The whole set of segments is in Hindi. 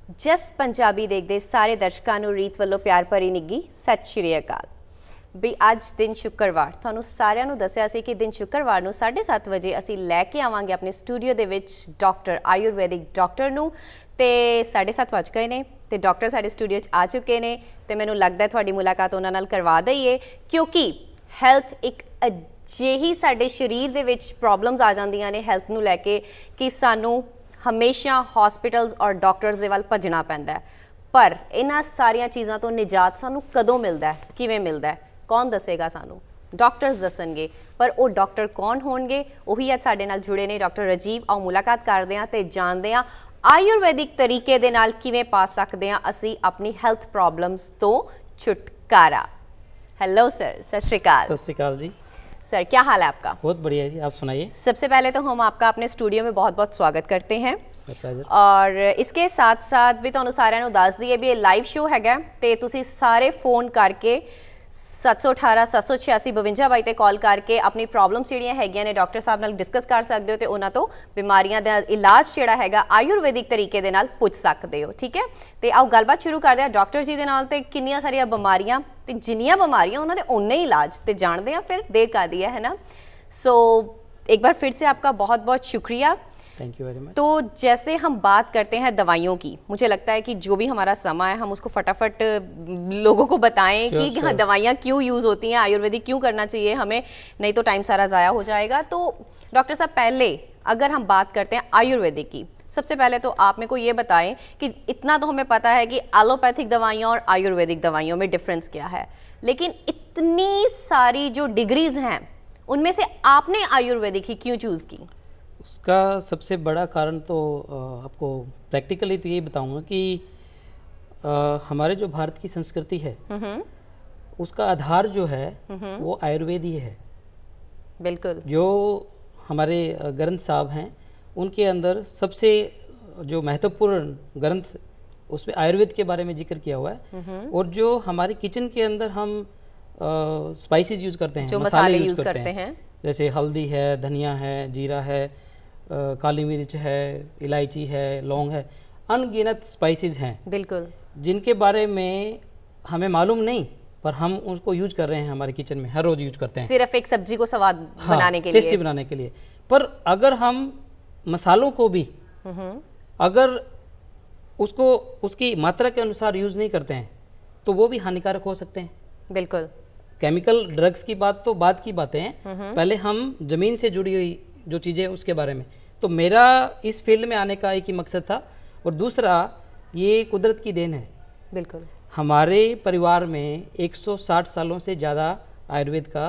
ਜਸ ਪੰਜਾਬੀ ਦੇਖਦੇ ਸਾਰੇ ਦਰਸ਼ਕਾਂ ਨੂੰ ਰੀਤ ਵੱਲੋਂ ਪਿਆਰ ਭਰੀ ਨਿੱਘੀ ਸਤਿ ਸ਼੍ਰੀ ਅਕਾਲ। ਵੀ ਅੱਜ ਦਿਨ ਸ਼ੁੱਕਰਵਾਰ ਤੁਹਾਨੂੰ ਸਾਰਿਆਂ ਨੂੰ ਦੱਸਿਆ ਸੀ ਕਿ ਦਿਨ ਸ਼ੁੱਕਰਵਾਰ ਨੂੰ 7:30 ਵਜੇ ਅਸੀਂ ਲੈ ਕੇ ਆਵਾਂਗੇ ਆਪਣੇ ਸਟੂਡੀਓ ਦੇ ਵਿੱਚ ਡਾਕਟਰ ਆਯੁਰਵੈਦਿਕ ਡਾਕਟਰ ਨੂੰ ਤੇ 7:30 ਵੱਜ ਗਏ ਨੇ ਤੇ ਡਾਕਟਰ ਸਾਡੇ ਸਟੂਡੀਓ 'ਚ ਆ ਚੁੱਕੇ ਨੇ ਤੇ ਮੈਨੂੰ ਲੱਗਦਾ ਤੁਹਾਡੀ ਮੁਲਾਕਾਤ ਉਹਨਾਂ ਨਾਲ ਕਰਵਾ ਦਈਏ ਕਿਉਂਕਿ ਹੈਲਥ ਇੱਕ ਅਜਿਹੀ ਸਾਡੇ ਸਰੀਰ ਦੇ ਵਿੱਚ ਪ੍ਰੋਬਲਮਸ ਆ ਜਾਂਦੀਆਂ ਨੇ ਹੈਲਥ ਨੂੰ ਲੈ ਕੇ ਕਿ ਸਾਨੂੰ ਹਮੇਸ਼ਾ ਹਸਪੀਟਲਸ ਔਰ ਡਾਕਟਰਸ ਦੇ ਵੱਲ ਭੱਜਣਾ ਪੈਂਦਾ ਹੈ। ਪਰ ਇਹਨਾਂ ਸਾਰੀਆਂ ਚੀਜ਼ਾਂ ਤੋਂ ਨਿਜਾਤ ਸਾਨੂੰ ਕਦੋਂ ਮਿਲਦਾ ਹੈ, ਕਿਵੇਂ ਮਿਲਦਾ ਹੈ, ਕੌਣ ਦੱਸੇਗਾ ਸਾਨੂੰ? ਡਾਕਟਰਸ ਦੱਸਣਗੇ। ਪਰ ਉਹ ਡਾਕਟਰ ਕੌਣ ਹੋਣਗੇ? ਉਹੀ ਅੱਜ ਸਾਡੇ ਨਾਲ ਜੁੜੇ ਨੇ ਡਾਕਟਰ ਰਾਜੀਵ। ਆਓ ਮੁਲਾਕਾਤ ਕਰਦੇ ਹਾਂ ਤੇ ਜਾਣਦੇ ਹਾਂ ਆਯੁਰਵੈਦਿਕ ਤਰੀਕੇ ਦੇ ਨਾਲ ਕਿਵੇਂ ਪਾ ਸਕਦੇ ਹਾਂ ਅਸੀਂ ਆਪਣੀ ਹੈਲਥ प्रॉब्लम्स ਤੋਂ छुटकारा। हेलो सर, सत श्री अकाल। सत श्री अकाल जी। सर क्या हाल है आपका? बहुत बढ़िया जी, आप सुनाइए। सबसे पहले तो हम आपका अपने स्टूडियो में बहुत बहुत स्वागत करते हैं और इसके साथ साथ भी ਤੁਹਾਨੂੰ ਸਾਰਿਆਂ ਨੂੰ ਦੱਸ ਦਈਏ ਵੀ ਇਹ ਲਾਈਵ ਸ਼ੋ ਹੈਗਾ ਤੇ ਤੁਸੀਂ ਸਾਰੇ ਫੋਨ ਕਰਕੇ 718 786 52 ਤੇ ਕਾਲ ਕਰਕੇ ਆਪਣੀ ਪ੍ਰੋਬਲਮਸ ਜਿਹੜੀਆਂ ਹੈਗੀਆਂ ਨੇ ਡਾਕਟਰ ਸਾਹਿਬ ਨਾਲ ਡਿਸਕਸ ਕਰ ਸਕਦੇ ਹੋ ਤੇ ਉਹਨਾਂ ਤੋਂ ਬਿਮਾਰੀਆਂ ਦਾ ਇਲਾਜ ਜਿਹੜਾ ਹੈਗਾ ਆਯੁਰਵੈਦਿਕ ਤਰੀਕੇ ਦੇ ਨਾਲ ਪੁੱਛ ਸਕਦੇ ਹੋ। ਠੀਕ ਹੈ, ਤੇ ਆਓ ਗੱਲਬਾਤ ਸ਼ੁਰੂ ਕਰਦੇ ਹਾਂ ਡਾਕਟਰ ਜੀ ਦੇ ਨਾਲ ਤੇ ਕਿੰਨੀਆਂ ਸਾਰੀਆਂ ਬਿਮਾਰੀਆਂ ਤੇ ਜਿੰਨੀਆਂ ਬਿਮਾਰੀਆਂ ਉਹਨਾਂ ਦੇ ਉਨੇ ਹੀ ਇਲਾਜ ਤੇ ਜਾਣਦੇ हैं फिर देर का दिया है ना। सो एक बार फिर से आपका बहुत बहुत शुक्रिया। Thank you very much. तो जैसे हम बात करते हैं दवाइयों की, मुझे लगता है कि जो भी हमारा समय है हम उसको फटाफट लोगों को बताएं कि हाँ दवाइयाँ क्यों यूज़ होती हैं, आयुर्वेदिक क्यों करना चाहिए हमें, नहीं तो टाइम सारा ज़ाया हो जाएगा। तो डॉक्टर साहब पहले अगर हम बात करते हैं आयुर्वेदिक की, सबसे पहले तो आप मेरे को ये बताएं कि इतना तो हमें पता है कि एलोपैथिक दवाइयाँ और आयुर्वेदिक दवाइयों में डिफरेंस क्या है, लेकिन इतनी सारी जो डिग्रीज़ हैं उनमें से आपने आयुर्वेदिक ही क्यों चूज़ की? उसका सबसे बड़ा कारण तो आपको प्रैक्टिकली तो यही बताऊंगा कि हमारे जो भारत की संस्कृति है उसका आधार जो है वो आयुर्वेद ही है। बिल्कुल। जो हमारे ग्रंथ साहब हैं उनके अंदर सबसे जो महत्वपूर्ण ग्रंथ उसमें आयुर्वेद के बारे में जिक्र किया हुआ है और जो हमारे किचन के अंदर हम स्पाइसेस यूज़ करते हैं, जो मसाले यूज़ करते हैं, जैसे हल्दी है, धनिया है, जीरा है, काली मिर्च है, इलायची है, लौंग है, अनगिनत स्पाइसेस हैं बिल्कुल, जिनके बारे में हमें मालूम नहीं पर हम उनको यूज कर रहे हैं हमारे किचन में, हर रोज यूज करते हैं सिर्फ एक सब्जी को स्वाद बनाने के लिए, टेस्टी बनाने के लिए। पर अगर हम मसालों को भी अगर उसको उसकी मात्रा के अनुसार यूज नहीं करते हैं तो वो भी हानिकारक हो सकते हैं। बिल्कुल। केमिकल ड्रग्स की बात तो बाद की बातें हैं, पहले हम जमीन से जुड़ी हुई जो चीज़ें उसके बारे में। तो मेरा इस फील्ड में आने का एक ही मकसद था और दूसरा ये कुदरत की देन है। बिल्कुल। हमारे परिवार में 160 सालों से ज़्यादा आयुर्वेद का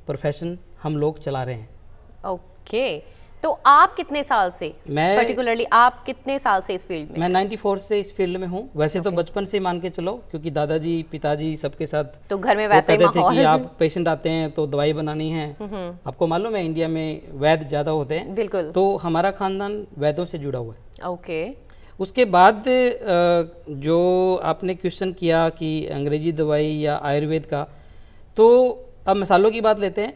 प्रोफेशन हम लोग चला रहे हैं। ओके, तो आप कितने साल से, पर्टिकुलरली आप कितने साल से इस फील्ड में? मैं 94 से इस फील्ड में हूँ। वैसे तो बचपन से मान के चलो क्योंकि दादाजी पिताजी सबके साथ तो घर में वैसे ही माहौल कि आप पेशेंट आते हैं तो दवाई बनानी है। आपको मालूम है इंडिया में वैद्य ज़्यादा होते हैं। बिल्कुल। तो हमारा खानदान वैद्यों से जुड़ा हुआ है। ओके। उसके बाद जो आपने क्वेश्चन किया कि अंग्रेजी दवाई या आयुर्वेद का, तो अब मसालों की बात लेते हैं।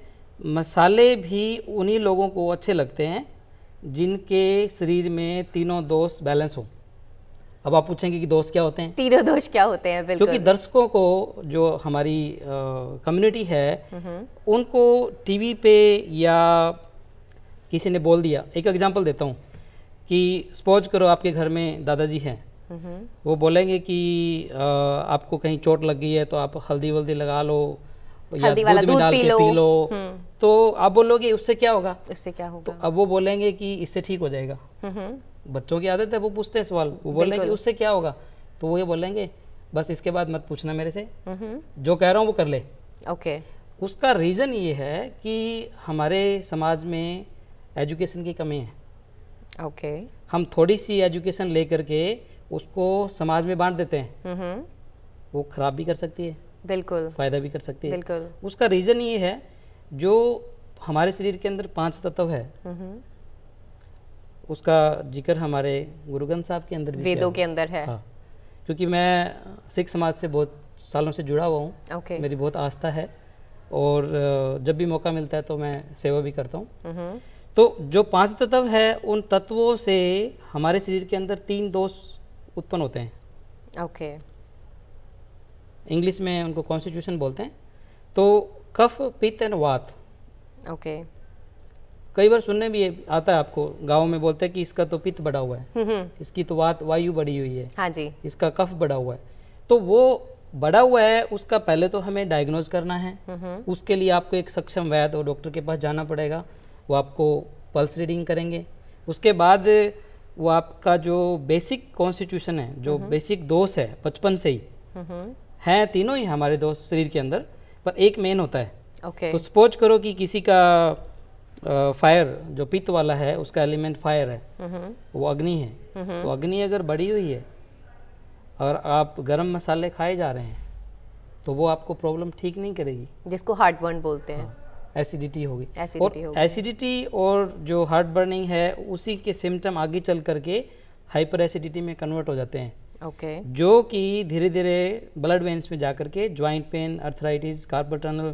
मसाले भी उन्हीं लोगों को अच्छे लगते हैं जिनके शरीर में तीनों दोष बैलेंस हो। अब आप पूछेंगे कि दोष क्या होते हैं? तीनों दोष क्या होते हैं? बिल्कुल। क्योंकि दर्शकों को जो हमारी कम्युनिटी है उनको टीवी पे या किसी ने बोल दिया, एक एग्जांपल देता हूँ कि सपोज करो आपके घर में दादाजी हैं, वो बोलेंगे कि आपको कहीं चोट लग गई है तो आप हल्दी वल्दी लगा लो या हल्दी वाला दूध पी लो। तो आप बोलोगे उससे क्या होगा? इससे क्या होगा? तो अब वो बोलेंगे कि इससे ठीक हो जाएगा। बच्चों की आदत है, वो पूछते हैं सवाल, वो बोलेंगे उससे क्या होगा? तो वो ये बोलेंगे बस इसके बाद मत पूछना मेरे से, जो कह रहा हूँ वो कर ले। ओके। उसका रीज़न ये है कि हमारे समाज में एजुकेशन की कमी है। ओके। हम थोड़ी सी एजुकेशन लेकर के उसको समाज में बांट देते हैं, वो खराब भी कर सकती है, बिल्कुल, फायदा भी कर सकती है। बिल्कुल। उसका रीज़न ये है जो हमारे शरीर के अंदर 5 तत्व है, उसका जिक्र हमारे गुरु ग्रंथ साहब के अंदर भी, वेदों के अंदर है। हाँ, क्योंकि मैं सिख समाज से बहुत सालों से जुड़ा हुआ हूँ। ओके। मेरी बहुत आस्था है और जब भी मौका मिलता है तो मैं सेवा भी करता हूँ। तो जो 5 तत्व है उन तत्वों से हमारे शरीर के अंदर 3 दोष उत्पन्न होते हैं। ओके। इंग्लिश में उनको कॉन्स्टिट्यूशन बोलते हैं। तो कफ, पित्त एंड वात। ओके। कई बार सुनने भी आता है आपको, गांव में बोलते हैं कि इसका तो पित्त बढ़ा हुआ है, इसकी तो वात वायु बढ़ी हुई है, हाँ जी। इसका कफ बढ़ा हुआ है। तो वो बढ़ा हुआ है, उसका पहले तो हमें डायग्नोज करना है। उसके लिए आपको एक सक्षम वैद्य और डॉक्टर के पास जाना पड़ेगा। वो आपको पल्स रीडिंग करेंगे। उसके बाद वो आपका जो बेसिक कॉन्स्टिट्यूशन है, जो बेसिक दोष है बचपन से ही हैं, तीनों ही हमारे दोष शरीर के अंदर, पर एक मेन होता है। ओके। तो सपोज करो कि किसी का फायर जो पित्त वाला है, उसका एलिमेंट फायर है, वो अग्नि है। तो अग्नि अगर बढ़ी हुई है और आप गरम मसाले खाए जा रहे हैं तो वो आपको प्रॉब्लम ठीक नहीं करेगी, जिसको हार्ट बर्न बोलते हैं। एसिडिटी होगी। एसिडिटी और एसिडिटी और जो हार्ट बर्निंग है, उसी के सिम्टम आगे चल करके हाइपर एसिडिटी में कन्वर्ट हो जाते हैं। ओके। जो कि धीरे धीरे ब्लड वेन्स में जाकर के joint pain, arthritis, carpal tunnel,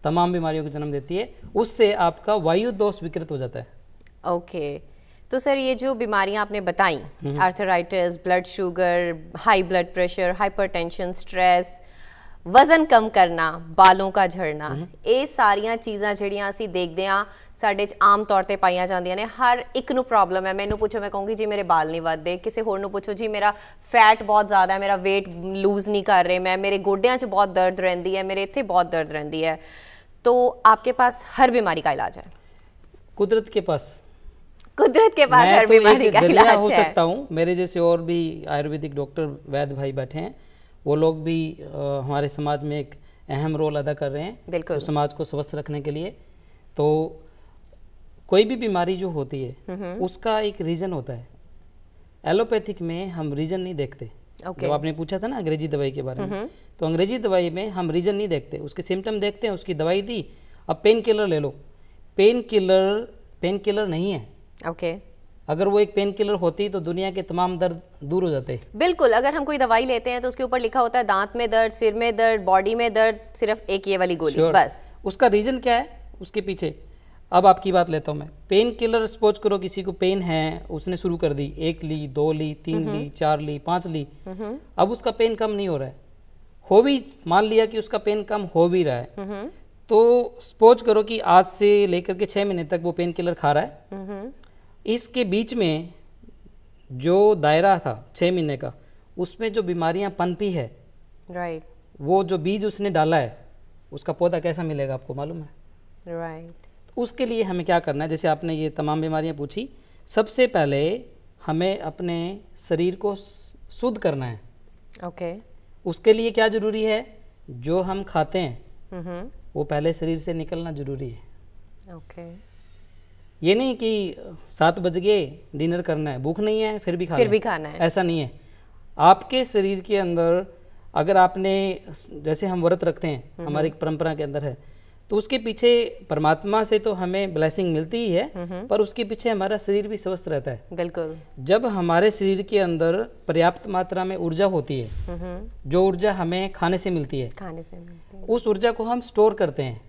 तमाम बीमारियों को जन्म देती है। उससे आपका वायु दोष विकृत हो जाता है। ओके। तो सर ये जो बीमारियां आपने बताई, arthritis, blood sugar, high blood pressure, hypertension, stress, वजन कम करना, बालों का झड़ना, ਇਹ ਸਾਰੀਆਂ ਚੀਜ਼ਾਂ ਜਿਹੜੀਆਂ ਅਸੀਂ ਦੇਖਦੇ ਹਾਂ ਸਾਡੇ 'ਚ ਆਮ ਤੌਰ ਤੇ ਪਾਈਆਂ ਜਾਂਦੀਆਂ ਨੇ। ਹਰ ਇੱਕ ਨੂੰ ਪ੍ਰੋਬਲਮ ਹੈ। ਮੈਨੂੰ ਪੁੱਛੋ, ਮੈਂ ਕਹੂੰਗੀ ਜੀ ਮੇਰੇ ਬਾਲ ਨਹੀਂ ਵੱਧਦੇ। ਕਿਸੇ ਹੋਰ ਨੂੰ ਪੁੱਛੋ ਜੀ ਮੇਰਾ ਫੈਟ ਬਹੁਤ ਜ਼ਿਆਦਾ ਹੈ, ਮੇਰਾ weight लूज़ नहीं कर रहे, मैं मेरे गोड्डियां 'ਚ बहुत दर्द रहती है, मेरे इत्थे बहुत दर्द रहती है। तो आपके पास हर बीमारी का इलाज है? कुदरत के पास हर तो बीमारी का इलाज हो है। सकता हूँ। मेरे जैसे और भी आयुर्वेदिक डॉक्टर वैद्य भाई बैठे हैं, वो लोग भी हमारे समाज में एक अहम रोल अदा कर रहे हैं। बिल्कुल। तो समाज को स्वस्थ रखने के लिए। तो कोई भी बीमारी जो होती है उसका एक रीज़न होता है। एलोपैथिक में हम रीज़न नहीं देखते। जब आपने पूछा था ना अंग्रेजी दवाई के बारे में, तो अंग्रेजी दवाई में हम रीज़न नहीं देखते, उसके सिम्टम देखते हैं, उसकी दवाई दी। अब पेन किलर ले लो, पेन किलर नहीं है। ओके। अगर वो एक पेन किलर होती तो दुनिया के तमाम दर्द दूर हो जाते। बिल्कुल। अगर हम कोई दवाई लेते हैं तो उसके ऊपर लिखा होता है दांत में दर्द, सिर में दर्द, बॉडी में दर्द, सिर्फ एक ये वाली गोली, बस। उसका रीज़न क्या है उसके पीछे? अब आपकी बात लेता हूँ मैं। पेन किलर सपोज करो किसी को पेन है, उसने शुरू कर दी, 1 ली, 2 ली, 3 ली, 4 ली, 5 ली, अब उसका पेन कम नहीं हो रहा है, हो भी मान लिया कि उसका पेन कम हो भी रहा है, तो सपोज करो कि आज से लेकर के 6 महीने तक वो पेन किलर खा रहा है। इसके बीच में जो दायरा था 6 महीने का, उसमें जो बीमारियां पनपी है, राइट, वो जो बीज उसने डाला है, उसका पौधा कैसा मिलेगा आपको मालूम है? राइट। उसके लिए हमें क्या करना है? जैसे आपने ये तमाम बीमारियां पूछी, सबसे पहले हमें अपने शरीर को शुद्ध करना है। ओके। उसके लिए क्या जरूरी है? जो हम खाते हैं वो पहले शरीर से निकलना जरूरी है। ओके। ये नहीं कि 7 बज गए डिनर करना है, भूख नहीं है फिर भी खाना है, ऐसा नहीं है। आपके शरीर के अंदर अगर आपने, जैसे हम व्रत रखते हैं, हमारी परंपरा के अंदर है, तो उसके पीछे परमात्मा से तो हमें ब्लेसिंग मिलती ही है, पर उसके पीछे हमारा शरीर भी स्वस्थ रहता है। बिल्कुल। जब हमारे शरीर के अंदर पर्याप्त मात्रा में ऊर्जा होती है, जो ऊर्जा हमें खाने से मिलती है, उस ऊर्जा को हम स्टोर करते हैं।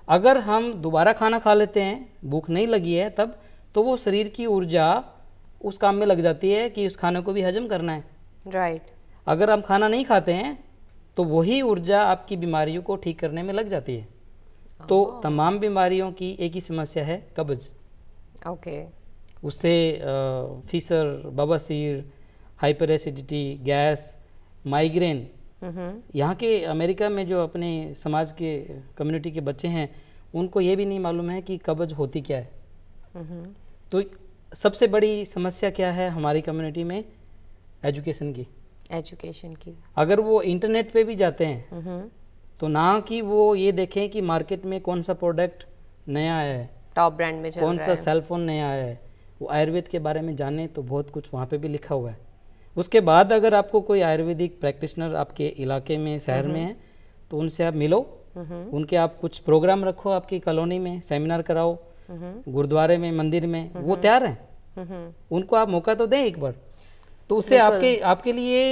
अगर हम दोबारा खाना खा लेते हैं, भूख नहीं लगी है तब, तो वो शरीर की ऊर्जा उस काम में लग जाती है कि उस खाने को भी हजम करना है। राइट। अगर हम खाना नहीं खाते हैं तो वही ऊर्जा आपकी बीमारियों को ठीक करने में लग जाती है। तो तमाम बीमारियों की एक ही समस्या है, कब्ज। ओके। उससे फीसर, बवासीर, हाइपर एसिडिटी, गैस, माइग्रेन। यहाँ के अमेरिका में जो अपने समाज के कम्युनिटी के बच्चे हैं, उनको ये भी नहीं मालूम है कि कब्ज होती क्या है। तो सबसे बड़ी समस्या क्या है हमारी कम्युनिटी में? एजुकेशन की। अगर वो इंटरनेट पे भी जाते हैं तो ना कि वो ये देखें कि मार्केट में कौन सा प्रोडक्ट नया आया है, टॉप ब्रांड में चल रहा है, कौन सा सेलफोन नया आया है, वो आयुर्वेद के बारे में जाने तो बहुत कुछ वहाँ पे भी लिखा हुआ है। उसके बाद अगर आपको कोई आयुर्वेदिक प्रैक्टिशनर आपके इलाके में, शहर में है, तो उनसे आप मिलो, उनके आप कुछ प्रोग्राम रखो, आपकी कॉलोनी में सेमिनार कराओ, गुरुद्वारे में, मंदिर में, वो तैयार हैं। उनको आप मौका तो दें एक बार, तो उससे आपके लिए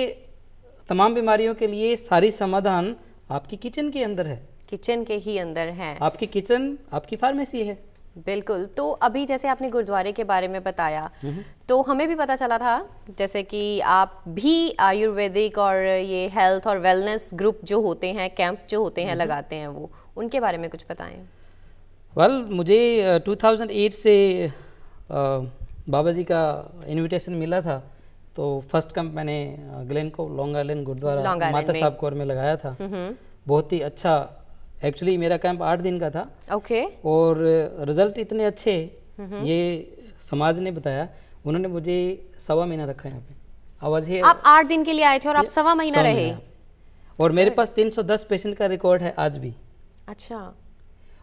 तमाम बीमारियों के लिए सारी समाधान आपकी किचन के अंदर है। किचन के ही अंदर है। आपकी किचन आपकी फार्मेसी है। बिल्कुल। तो अभी जैसे आपने गुरुद्वारे के बारे में बताया, तो हमें भी पता चला था जैसे कि आप भी आयुर्वेदिक और ये हेल्थ और वेलनेस ग्रुप जो होते हैं, कैंप जो होते हैं लगाते हैं, वो उनके बारे में कुछ बताएं। मुझे 2008 से बाबा जी का इनविटेशन मिला था, तो फर्स्ट कैंप मैंने ग्लेनको लॉन्ग आइलैंड गुरुद्वारा माता साहब कौर में लगाया था। बहुत ही अच्छा, एक्चुअली मेरा कैंप 8 दिन का था। ओके। और रिजल्ट इतने अच्छे, ये समाज ने बताया, उन्होंने मुझे 1.25 महीना रखा यहाँ पे। आवाज है, आप 8 दिन के लिए आए थे और आप 1.25 महीना रहे। और मेरे पास 310 पेशेंट का रिकॉर्ड है आज भी। अच्छा।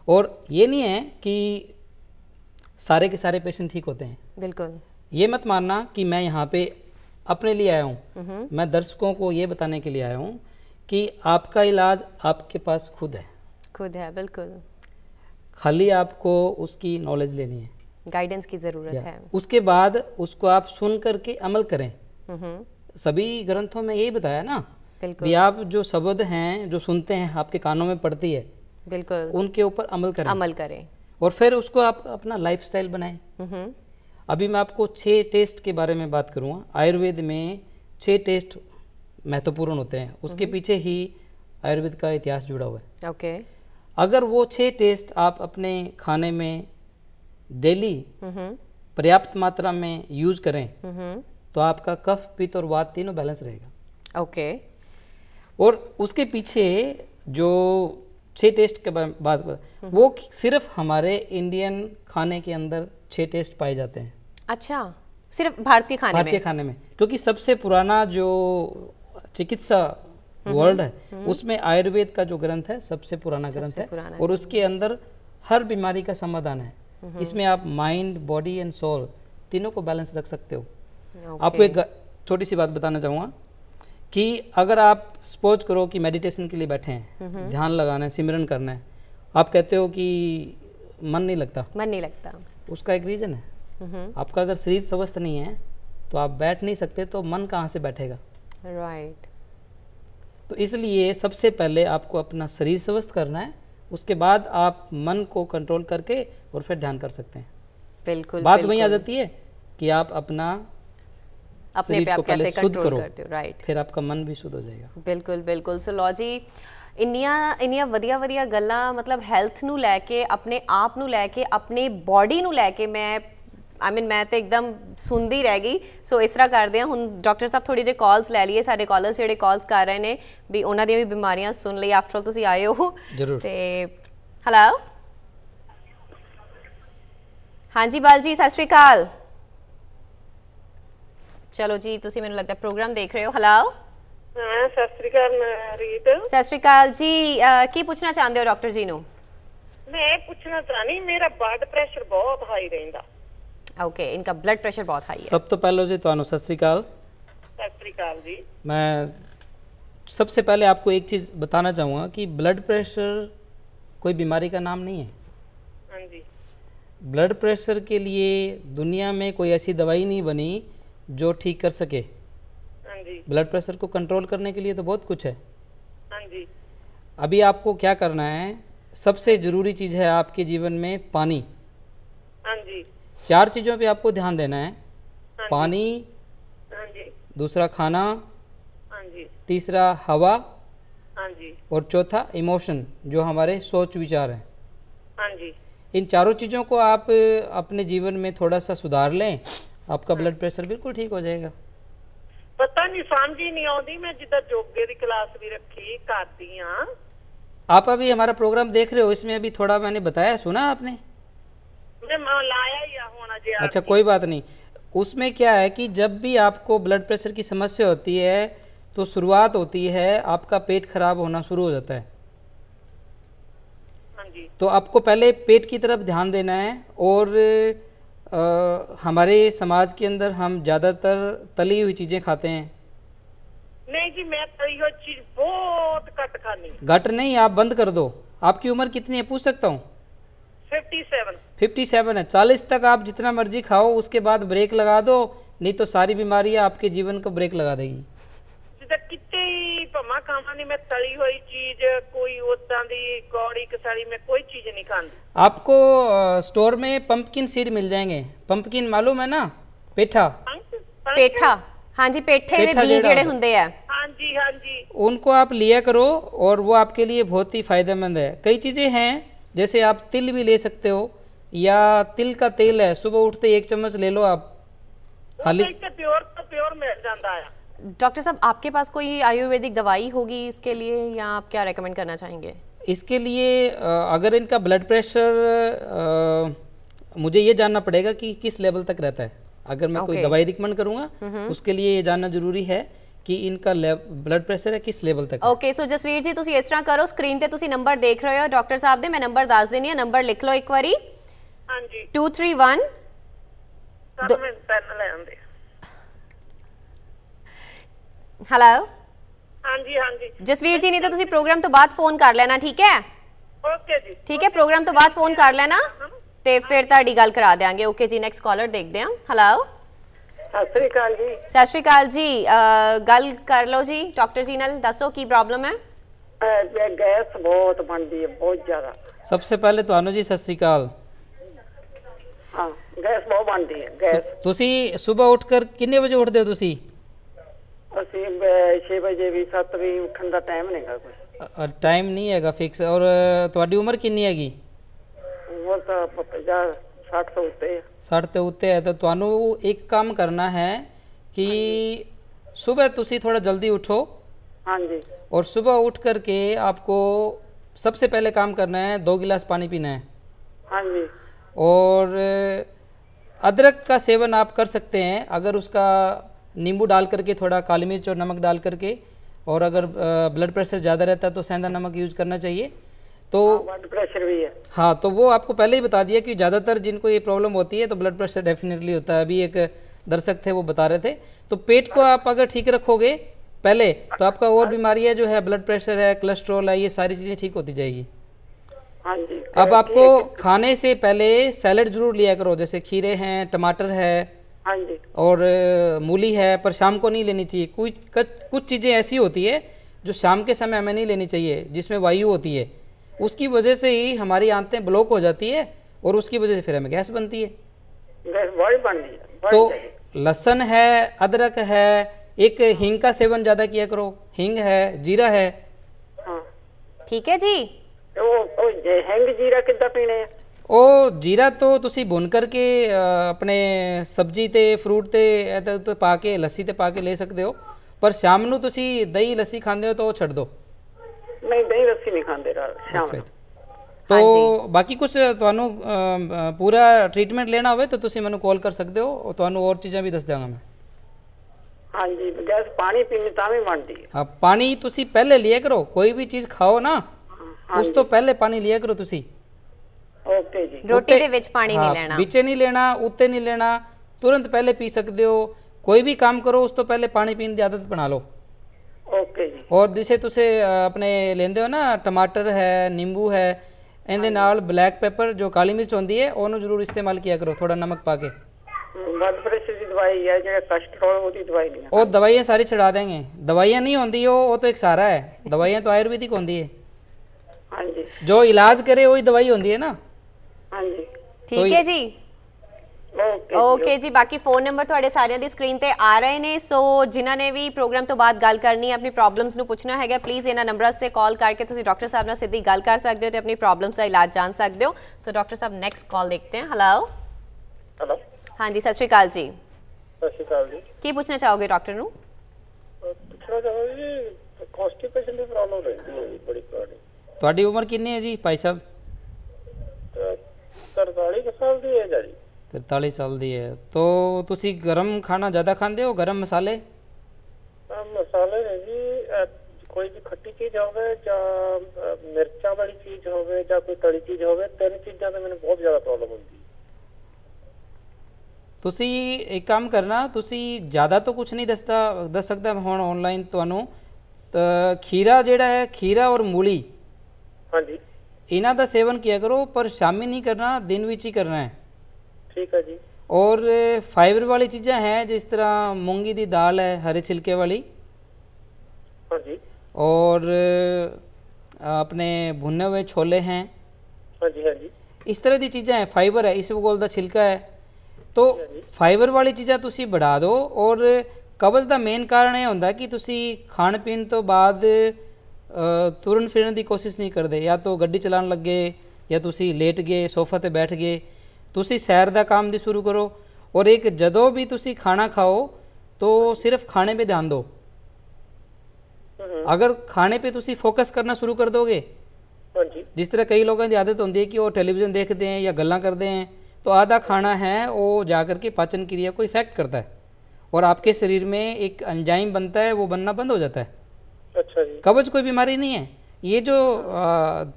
और ये नहीं है कि सारे के सारे पेशेंट ठीक होते हैं। बिल्कुल। ये मत मानना कि मैं यहाँ पे अपने लिए आया हूँ, मैं दर्शकों को ये बताने के लिए आया हूँ कि आपका इलाज आपके पास खुद है। बिल्कुल। खाली आपको उसकी नॉलेज लेनी है, गाइडेंस की ज़रूरत है। उसके बाद उसको आप सुन करके अमल करें। सभी ग्रंथों में यही बताया ना, बिल्कुल। भी आप जो शब्द हैं जो सुनते हैं, आपके कानों में पड़ती है, बिल्कुल, उनके ऊपर अमल करें और फिर उसको आप अपना लाइफस्टाइल बनाएं। अभी मैं आपको 6 टेस्ट के बारे में बात करूँगा। आयुर्वेद में 6 टेस्ट महत्वपूर्ण होते हैं, उसके पीछे ही आयुर्वेद का इतिहास जुड़ा हुआ है। ओके। अगर वो 6 टेस्ट आप अपने खाने में डेली पर्याप्त मात्रा में यूज करें तो आपका कफ, पित्त और वात तीनों बैलेंस रहेगा। ओके। और उसके पीछे जो 6 टेस्ट के बाद वो सिर्फ हमारे इंडियन खाने के अंदर 6 टेस्ट पाए जाते हैं। अच्छा, सिर्फ भारतीय खाने में? क्योंकि सबसे पुराना जो चिकित्सा वर्ल्ड है उसमें आयुर्वेद का जो ग्रंथ है सबसे पुराना ग्रंथ है, और उसके अंदर हर बीमारी का समाधान है। इसमें आप माइंड, बॉडी एंड सोल तीनों को बैलेंस रख सकते हो। आपको एक छोटी सी बात बताना चाहूँगा कि अगर आप सपोज करो कि मेडिटेशन के लिए बैठे हैं, ध्यान लगाना है, सिमरन करना है, आप कहते हो कि मन नहीं लगता, उसका एक रीज़न है। आपका अगर शरीर स्वस्थ नहीं है तो आप बैठ नहीं सकते, तो मन कहाँ से बैठेगा? राइट। तो इसलिए सबसे पहले आपको अपना शरीर स्वस्थ करना है, उसके बाद आप मन को कंट्रोल करके और फिर ध्यान कर सकते हैं। बिल्कुल। बात वहीं आ जाती है कि आप अपना अपने पे आप कैसे कंट्रोल करते हो। राइट। फिर आपका मन भी शुद्ध हो जाएगा। बिल्कुल। सो लॉ जी, ਇੰਨੀਆਂ ਵਧੀਆ ਗੱਲਾਂ ਮਤਲਬ ਹੈਲਥ ਨੂੰ ਲੈ ਕੇ, ਆਪਣੇ ਆਪ ਨੂੰ ਲੈ ਕੇ, ਆਪਣੇ ਬਾਡੀ ਨੂੰ ਲੈ ਕੇ ਮੈਂ ਤਾਂ ਇੱਕਦਮ ਸੁਣਦੀ ਰਹਿ ਗਈ। ਸੋ ਇਸ ਤਰ੍ਹਾਂ ਕਰਦੇ ਹਾਂ, ਹੁਣ ਡਾਕਟਰ ਸਾਹਿਬ ਥੋੜੀ ਜਿਹੀ ਕਾਲਸ ਲੈ ਲਈਏ। ਸਾਡੇ ਕਾਲਰਸ ਜਿਹੜੇ ਕਾਲਸ ਕਰ ਰਹੇ ਨੇ ਵੀ ਉਹਨਾਂ ਦੀਆਂ ਵੀ ਬਿਮਾਰੀਆਂ ਸੁਣ ਲਈ। ਆਫਟਰ ਆਲ ਤੁਸੀਂ ਆਏ ਹੋ ਜ਼ਰੂਰ। ਤੇ ਹੈਲੋ, ਹਾਂਜੀ ਬਾਲ ਜੀ, ਸਤਿ ਸ਼੍ਰੀ ਅਕਾਲ। ਚਲੋ ਜੀ, ਤੁਸੀਂ ਮੈਨੂੰ ਲੱਗਦਾ ਪ੍ਰੋਗਰਾਮ ਦੇਖ ਰਹੇ ਹੋ। ਹੈਲੋ। हाँ, सत श्री अकाल रीत। सत श्री अकाल जी, की पूछना चाहते हो डॉक्टर जी नु? मैं पूछना चाहनी, मेरा ब्लड प्रेशर बहुत हाई रहंदा। ओके, इनका ब्लड प्रेशर बहुत हाई है। सब तो पहले जी ਤੁਹਾਨੂੰ सत श्री अकाल। सत श्री अकाल जी। मैं सबसे पहले आपको एक चीज़ बताना चाहूँगा कि ब्लड प्रेशर कोई बीमारी का नाम नहीं है। हाँ जी। ब्लड प्रेशर के लिए दुनिया में कोई ऐसी दवाई नहीं बनी जो ठीक कर सके। ब्लड प्रेशर को कंट्रोल करने के लिए तो बहुत कुछ है। हाँ जी। अभी आपको क्या करना है, सबसे ज़रूरी चीज़ है आपके जीवन में पानी। हाँ जी। 4 चीज़ों पे आपको ध्यान देना है। हाँ पानी, हाँ जी। दूसरा खाना, हाँ जी। तीसरा हवा, हाँ जी। और चौथा इमोशन, जो हमारे सोच विचार हैं। हाँ जी। इन चारों चीज़ों को आप अपने जीवन में थोड़ा सा सुधार लें, आपका ब्लड प्रेशर बिल्कुल ठीक हो जाएगा। पता नहीं, समझ ही नहीं आती। मैं जिदा योगे की क्लास भी रखी करती हाँ। आप अभी हमारा प्रोग्राम देख रहे हो, इसमें अभी थोड़ा मैंने बताया, सुना आपने? मैं लाया ही होना जी। अच्छा, कोई बात नहीं। उसमें क्या है कि जब भी आपको ब्लड प्रेशर की समस्या होती है तो शुरुआत होती है, आपका पेट खराब होना शुरू हो जाता है। हाँ जी। तो आपको पहले पेट की तरफ ध्यान देना है। और हमारे समाज के अंदर हम ज़्यादातर तली हुई चीज़ें खाते हैं। नहीं जी, मैं तली हुई चीज बहुत घट खानी। घट नहीं, आप बंद कर दो। आपकी उम्र कितनी है पूछ सकता हूँ? 57 है। 40 तक आप जितना मर्जी खाओ, उसके बाद ब्रेक लगा दो, नहीं तो सारी बीमारियां आपके जीवन को ब्रेक लगा देगी। ਜਿੱਦਾਂ ਕਿਤੇ ਹੀ ਭਮਾ ਖਾਵਾਂ ਨਹੀਂ ਮੈਂ ਤਲੀ ਹੋਈ ਚੀਜ਼ ਕੋਈ ਉਦਾਂ ਦੀ ਕੌੜੀ ਕਸਾਲੀ ਮੈਂ ਕੋਈ ਚੀਜ਼ ਨਹੀਂ ਖਾਂਦੀ। आपको स्टोर में पंपकिन सीड मिल जाएंगे। पंपकिन मालूम है ना, पेठा। ਪੇਠਾ, ਹਾਂਜੀ ਪੇਠੇ ਦੇ ਪੇਠਾ ਬੀਜ ਜਿਹੜਾ ਜਿਹੜੇ ਹੁੰਦਾ। ਹੁੰਦੇ ਆ, ਹਾਂਜੀ ਹਾਂਜੀ उनको आप लिया करो और वो आपके लिए बहुत ही फ़ायदेमंद है। कई चीज़ें हैं, जैसे आप तिल भी ले सकते हो, या तिल का तेल है, सुबह उठते 1 चम्मच ले लो आप खाली। ਇੱਥੇ ਪਿਓਰ ਤੋਂ ਪਿਓਰ ਮਿਲ ਜਾਂਦਾ ਆ। डॉक्टर साहब आपके पास कोई आयुर्वेदिक दवाई होगी इसके लिए, या आप क्या रेकमेंड करना चाहेंगे? इसके लिए अगर इनका ब्लड प्रेशर मुझे ये जानना पड़ेगा कि किस लेवल तक रहता है। अगर मैं कोई दवाई रिकमेंड करूँगा उसके लिए ये जानना जरूरी है कि इनका ब्लड प्रेशर है किस लेवल तक। ओके, सो जसवीर जी ਤੁਸੀਂ ਇਸ ਤਰ੍ਹਾਂ ਕਰੋ, ਸਕਰੀਨ ਤੇ ਤੁਸੀਂ ਨੰਬਰ ਦੇਖ ਰਹੇ ਹੋ ਡਾਕਟਰ ਸਾਹਿਬ ਦੇ, ਮੈਂ ਨੰਬਰ ਦੱਸ ਦਿੰਨੀ ਆ, ਨੰਬਰ ਲਿਖ ਲਓ ਇੱਕ ਵਾਰੀ। ਹਾਂਜੀ 231 ਸਰ ਮੈਂ ਪੈਨ ਲੈ ਆਉਂਦੇ। ਹੈਲੋ ਹਾਂਜੀ ਹਾਂਜੀ ਜਸਵੀਰ ਜੀ, ਨਹੀਂ ਤਾਂ ਤੁਸੀਂ ਪ੍ਰੋਗਰਾਮ ਤੋਂ ਬਾਅਦ ਫੋਨ ਕਰ ਲੈਣਾ, ਠੀਕ ਹੈ? ਓਕੇ ਜੀ ਠੀਕ ਹੈ, ਪ੍ਰੋਗਰਾਮ ਤੋਂ ਬਾਅਦ ਫੋਨ ਕਰ ਲੈਣਾ ਤੇ ਫਿਰ ਤੁਹਾਡੀ ਗੱਲ ਕਰਾ ਦਿਆਂਗੇ। ਓਕੇ ਜੀ, ਨੈਕਸਟ ਕਾਲਰ ਦੇਖਦੇ ਹਾਂ। ਹੈਲੋ ਸਤਿ ਸ੍ਰੀ ਅਕਾਲ ਜੀ। ਸਤਿ ਸ਼੍ਰੀ ਅਕਾਲ ਜੀ, ਗੱਲ ਕਰ ਲਓ ਜੀ ਡਾਕਟਰ ਜੀ ਨਾਲ, ਦੱਸੋ ਕੀ ਪ੍ਰੋਬਲਮ ਹੈ? ਗੈਸ ਬਹੁਤ ਬਣਦੀ ਹੈ, ਬਹੁਤ ਜ਼ਿਆਦਾ। सबसे पहले ਤੁਹਾਨੂੰ ਜੀ ਸਤਿ ਸ੍ਰੀ ਅਕਾਲ। ਹਾਂ ਗੈਸ ਬਹੁਤ ਬਣਦੀ ਹੈ। ਗੈਸ ਤੁਸੀਂ ਸਵੇਰ ਉੱਠ ਕਰ ਕਿੰਨੇ ਵਜੇ ਉੱਠਦੇ ਹੋ ਤੁਸੀਂ? ਅਸੀਂ 6 ਵਜੇ ਵੀ 7 ਵੀ ਉੱਠਣ ਦਾ ਟਾਈਮ ਨਹੀਂਗਾ ਕੋਈ। ਟਾਈਮ ਨਹੀਂ ਹੈਗਾ ਫਿਕਸ। ਔਰ ਤੁਹਾਡੀ ਉਮਰ ਕਿੰਨੀ ਹੈਗੀ? ਉਹ ਤਾਂ 50 60 ਤੋਂ ਉੱਤੇ ਹੈ। 60 ਤੋਂ ਉੱਤੇ ਹੈ ਤਾਂ ਤੁਹਾਨੂੰ ਇੱਕ ਕੰਮ ਕਰਨਾ ਹੈ कि सुबह ਤੁਸੀਂ थोड़ा जल्दी उठो। हाँ जी। और सुबह उठ करके आपको सबसे पहले काम करना है 2 गिलास पानी पीना है। हाँ जी। और अदरक का सेवन आप कर सकते हैं, अगर उसका नींबू डाल करके थोड़ा काली मिर्च और नमक डाल करके, और अगर ब्लड प्रेशर ज़्यादा रहता है तो सेंधा नमक यूज करना चाहिए। तो ब्लड प्रेशर भी है। हाँ, तो वो आपको पहले ही बता दिया कि ज़्यादातर जिनको ये प्रॉब्लम होती है तो ब्लड प्रेशर डेफिनेटली होता है। अभी एक दर्शक थे वो बता रहे थे। तो पेट को आप अगर ठीक रखोगे पहले तो आपका और बीमारियाँ जो है, ब्लड प्रेशर है, कोलेस्ट्रॉल है, ये सारी चीज़ें ठीक होती जाएगी। हाँ जी। अब आपको खाने से पहले सैलड जरूर लिया करो, जैसे खीरे हैं, टमाटर है, हाँ जी, और मूली है, पर शाम को नहीं लेनी चाहिए। कुछ चीज़ें ऐसी होती है जो शाम के समय हमें नहीं लेनी चाहिए, जिसमें वायु होती है, उसकी वजह से ही हमारी आंतें ब्लॉक हो जाती है और उसकी वजह से फिर हमें गैस बनती है। गैस बड़ी बनती है। तो लहसुन है, अदरक है, एक हींग का सेवन ज़्यादा किया करो। हींग है, जीरा है। हाँ ठीक है जी। ਉਹ ਹੈਂਗ ਜੀਰਾ ਕਿੱਦਾਂ ਪੀਣੇ ਆ? ਉਹ ਜੀਰਾ ਤੋਂ ਤੁਸੀਂ ਭੁੰਨ ਕਰਕੇ ਆਪਣੇ ਸਬਜ਼ੀ ਤੇ ਫਰੂਟ ਤੇ ਇਹਦੇ ਉੱਤੇ ਪਾ ਕੇ, ਲੱਸੀ ਤੇ ਪਾ ਕੇ ਲੈ ਸਕਦੇ ਹੋ। ਪਰ ਸ਼ਾਮ ਨੂੰ ਤੁਸੀਂ ਦਹੀਂ ਲੱਸੀ ਖਾਂਦੇ ਹੋ ਤਾਂ ਉਹ ਛੱਡ ਦਿਓ। ਨਹੀਂ, ਦਹੀਂ ਲੱਸੀ ਨਹੀਂ ਖਾਂਦੇ ਰਾਤ ਸ਼ਾਮ ਨੂੰ। तो बाकी कुछ ਤੁਹਾਨੂੰ पूरा ट्रीटमेंट लेना होवे तो ਤੁਸੀਂ ਮੈਨੂੰ ਕਾਲ ਕਰ ਸਕਦੇ ਹੋ, ਤੁਹਾਨੂੰ ਹੋਰ ਚੀਜ਼ਾਂ ਵੀ ਦੱਸ ਦਿਆਂਗਾ ਮੈਂ। ਹਾਂਜੀ, ਗੈਸ ਪਾਣੀ ਪੀਣੀ ਤਾਂ ਵੀ ਬਣਦੀ ਹੈ। ਹਾਂ, ਪਾਣੀ ਤੁਸੀਂ ਪਹਿਲੇ ਲਿਆ ਕਰੋ। ਕੋਈ ਵੀ ਚੀਜ਼ ਖਾਓ ਨਾ, ਉਸ ਤੋਂ ਪਹਿਲੇ ਪਾਣੀ ਲਿਆ ਕਰੋ ਤੁਸੀਂ। ਓਕੇ ਜੀ। ਰੋਟੀ ਦੇ ਵਿੱਚ ਪਾਣੀ ਨਹੀਂ ਲੈਣਾ, ਵਿੱਚੇ ਨਹੀਂ ਲੈਣਾ, ਉੱਤੇ ਨਹੀਂ ਲੈਣਾ, ਤੁਰੰਤ ਪਹਿਲੇ ਪੀ ਸਕਦੇ ਹੋ। ਕੋਈ ਵੀ ਕੰਮ ਕਰੋ ਉਸ ਤੋਂ ਪਹਿਲੇ ਪਾਣੀ ਪੀਣ ਦੀ ਆਦਤ ਬਣਾ ਲਓ। ਓਕੇ ਜੀ। ਔਰ ਜਿਸੇ ਤੁਸੀਂ ਆਪਣੇ ਲੈਂਦੇ ਹੋ ਨਾ, ਟਮਾਟਰ ਹੈ, ਨਿੰਬੂ ਹੈ, ਇਹਦੇ ਨਾਲ ਬਲੈਕ ਪੈਪਰ ਜੋ ਕਾਲੀ ਮਿਰਚ ਹੁੰਦੀ ਹੈ ਉਹਨੂੰ ਜ਼ਰੂਰ ਇਸਤੇਮਾਲ ਕੀਤਾ ਕਰੋ, ਥੋੜਾ ਨਮਕ ਪਾ ਕੇ। ब्लड प्रेशर की दवाई है, जो कोलेस्ट्रॉल वो दवाई नहीं है। वो दवाइयाँ सारी छड़ा देंगे। दवाइयाँ नहीं होती वो तो एक सहारा है। दवाइयाँ तो आयुर्वेदिक होती है। हाँ जी। जो इलाज करे वही दवाई होती है ना। हाँ जी। ठीक है जी। ਓਕੇ ਓਕੇ ਜੀ, ਬਾਕੀ ਫੋਨ ਨੰਬਰ ਤੁਹਾਡੇ ਸਾਰਿਆਂ ਦੀ ਸਕਰੀਨ ਤੇ ਆ ਰਹੇ ਨੇ। ਸੋ ਜਿਨ੍ਹਾਂ ਨੇ ਵੀ ਪ੍ਰੋਗਰਾਮ ਤੋਂ ਬਾਅਦ ਗੱਲ ਕਰਨੀ ਹੈ, ਆਪਣੀ ਪ੍ਰੋਬਲਮਸ ਨੂੰ ਪੁੱਛਣਾ ਹੈਗਾ, ਪਲੀਜ਼ ਇਹਨਾਂ ਨੰਬਰਾਂ 'ਤੇ ਕਾਲ ਕਰਕੇ ਤੁਸੀਂ ਡਾਕਟਰ ਸਾਹਿਬ ਨਾਲ ਸਿੱਧੀ ਗੱਲ ਕਰ ਸਕਦੇ ਹੋ ਤੇ ਆਪਣੀ ਪ੍ਰੋਬਲਮਸ ਦਾ ਇਲਾਜ ਜਾਣ ਸਕਦੇ ਹੋ। ਸੋ ਡਾਕਟਰ ਸਾਹਿਬ ਨੈਕਸਟ ਕਾਲ ਦੇਖते हैं। Hello hello. ਹਾਂਜੀ, ਸਤਿ ਸ਼੍ਰੀ ਅਕਾਲ ਜੀ। ਸਤਿ ਸ਼੍ਰੀ ਅਕਾਲ ਜੀ। ਕੀ ਪੁੱਛਣਾ ਚਾਹੋਗੇ ਡਾਕਟਰ ਨੂੰ? ਪੁੱਛਣਾ ਚਾਹਾਂਗਾ ਜੀ, ਕਨਸਟੀਪੇਸ਼ਨ ਦੀ ਪ੍ਰੋਬਲਮ ਰਹਿੰਦੀ ਹੈ ਜੀ ਬੜੀ ਪੁਰਾਣੀ। ਤੁਹਾਡੀ ਉਮਰ ਕਿੰਨੀ ਹੈ ਜੀ ਭਾਈ ਸਾਹਿਬ? 43 ਸਾਲ ਦੀ ਏਜ ਹੈ ਜੀ। 43 ਸਾਲ ਦੀ ਹੈ। तो ਤੁਸੀਂ ਗਰਮ ਖਾਣਾ ਜ਼ਿਆਦਾ ਖਾਂਦੇ ਹੋ, ਗਰਮ ਮਸਾਲੇ? ਮਸਾਲੇ ਨੇ ਜੀ, ਕੋਈ ਵੀ ਖੱਟੀ ਚੀਜ਼ ਹੋਵੇ ਜਾਂ ਮਿਰਚਾਂ ਵਾਲੀ ਚੀਜ਼ ਹੋਵੇ ਜਾਂ ਕੋਈ ਤਲੀ ਚੀਜ਼ ਹੋਵੇ, ਤਿੰਨ ਚੀਜ਼ਾਂ ਤੇ ਮੈਨੂੰ ਬਹੁਤ ਜ਼ਿਆਦਾ ਪ੍ਰੋਬਲਮ ਹੁੰਦੀ ਹੈ। ਤੁਸੀਂ ਇੱਕ ਕੰਮ ਕਰਨਾ, ਤੁਸੀਂ ਜ਼ਿਆਦਾ ਤਾਂ ਕੁਝ ਨਹੀਂ ਦੱਸ ਸਕਦਾ ਹੁਣ ਆਨਲਾਈਨ ਤੁਹਾਨੂੰ। ਖੀਰਾ ਜਿਹੜਾ ਹੈ, ਖੀਰਾ ਔਰ ਮੂਲੀ, ਹਾਂਜੀ, ਇਹਨਾਂ ਦਾ ਸੇਵਨ किया करो, पर शामी नहीं करना, दिन ਵਿੱਚ ਹੀ करना है। ठीक है जी। और फाइबर वाली चीज़ें हैं जिस तरह मूंगी दी दाल है, हरे छिलके वाली, हाँ जी। और अपने भुने हुए छोले हैं, हाँ जी। हाँ जी। इस तरह की चीज़ें हैं। फाइबर है, इस बोल दा छिलका है, तो फाइबर वाली चीज़ां तुसी बढ़ा दो। और कब्ज़ का मेन कारण ये होंदा कि तुसी खाण पीण तो बाद तुरन फिरन की कोशिश नहीं करते, या तो गड्डी चलान लगे या तुसी लेट गए सोफा ते बैठ गए। तुसी सैर का काम दी शुरू करो, और एक जदों भी तुसी खाना खाओ तो सिर्फ खाने पे ध्यान दो। अगर खाने पे तुसी फोकस करना शुरू कर दोगे, हाँ जी। जिस तरह कई लोगों की आदत होती है कि वो टेलीविज़न देखते हैं या गल्ला करते हैं, तो आधा खाना है वो जाकर के पाचन क्रिया को इफेक्ट करता है, और आपके शरीर में एक एंजाइम बनता है, वो बनना बंद हो जाता है। अच्छा जी। कब्ज कोई बीमारी नहीं है। ये जो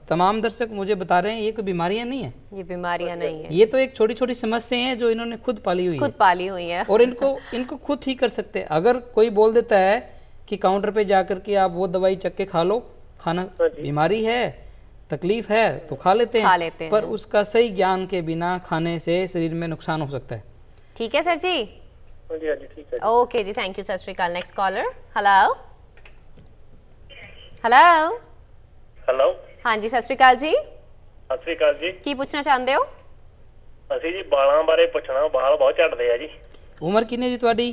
तमाम दर्शक मुझे बता रहे हैं, ये कोई बीमारियां नहीं है, ये बीमारियां नहीं है, ये तो एक छोटी छोटी समस्याएं हैं जो इन्होंने खुद पाली हुई खुद है, पाली हुई है। और इनको खुद ठीक कर सकते हैं। अगर कोई बोल देता है कि काउंटर पे जाकर के आप वो दवाई चख के खा लो, खाना बीमारी है, तकलीफ है तो खा लेते हैं, पर उसका सही ज्ञान के बिना खाने से शरीर में नुकसान हो सकता है। ठीक है सर जी। हाँ जी। हाँ जी, ठीक है। ओके जी, थैंक यू, सत श्री अकाल। Next collar. Hello hello hello. हाँ जी, सत श्री अकाल जी। सत श्री अकाल जी। की पूछना चाहते हो? ਅਸੀਂ ਜੀ ਬਾਲਾਂ ਬਾਰੇ ਪੁੱਛਣਾ। ਬਾਲ ਬਹੁਤ ਝੜਦੇ ਆ ਜੀ। उम्र कितनी है जी ਤੁਹਾਡੀ?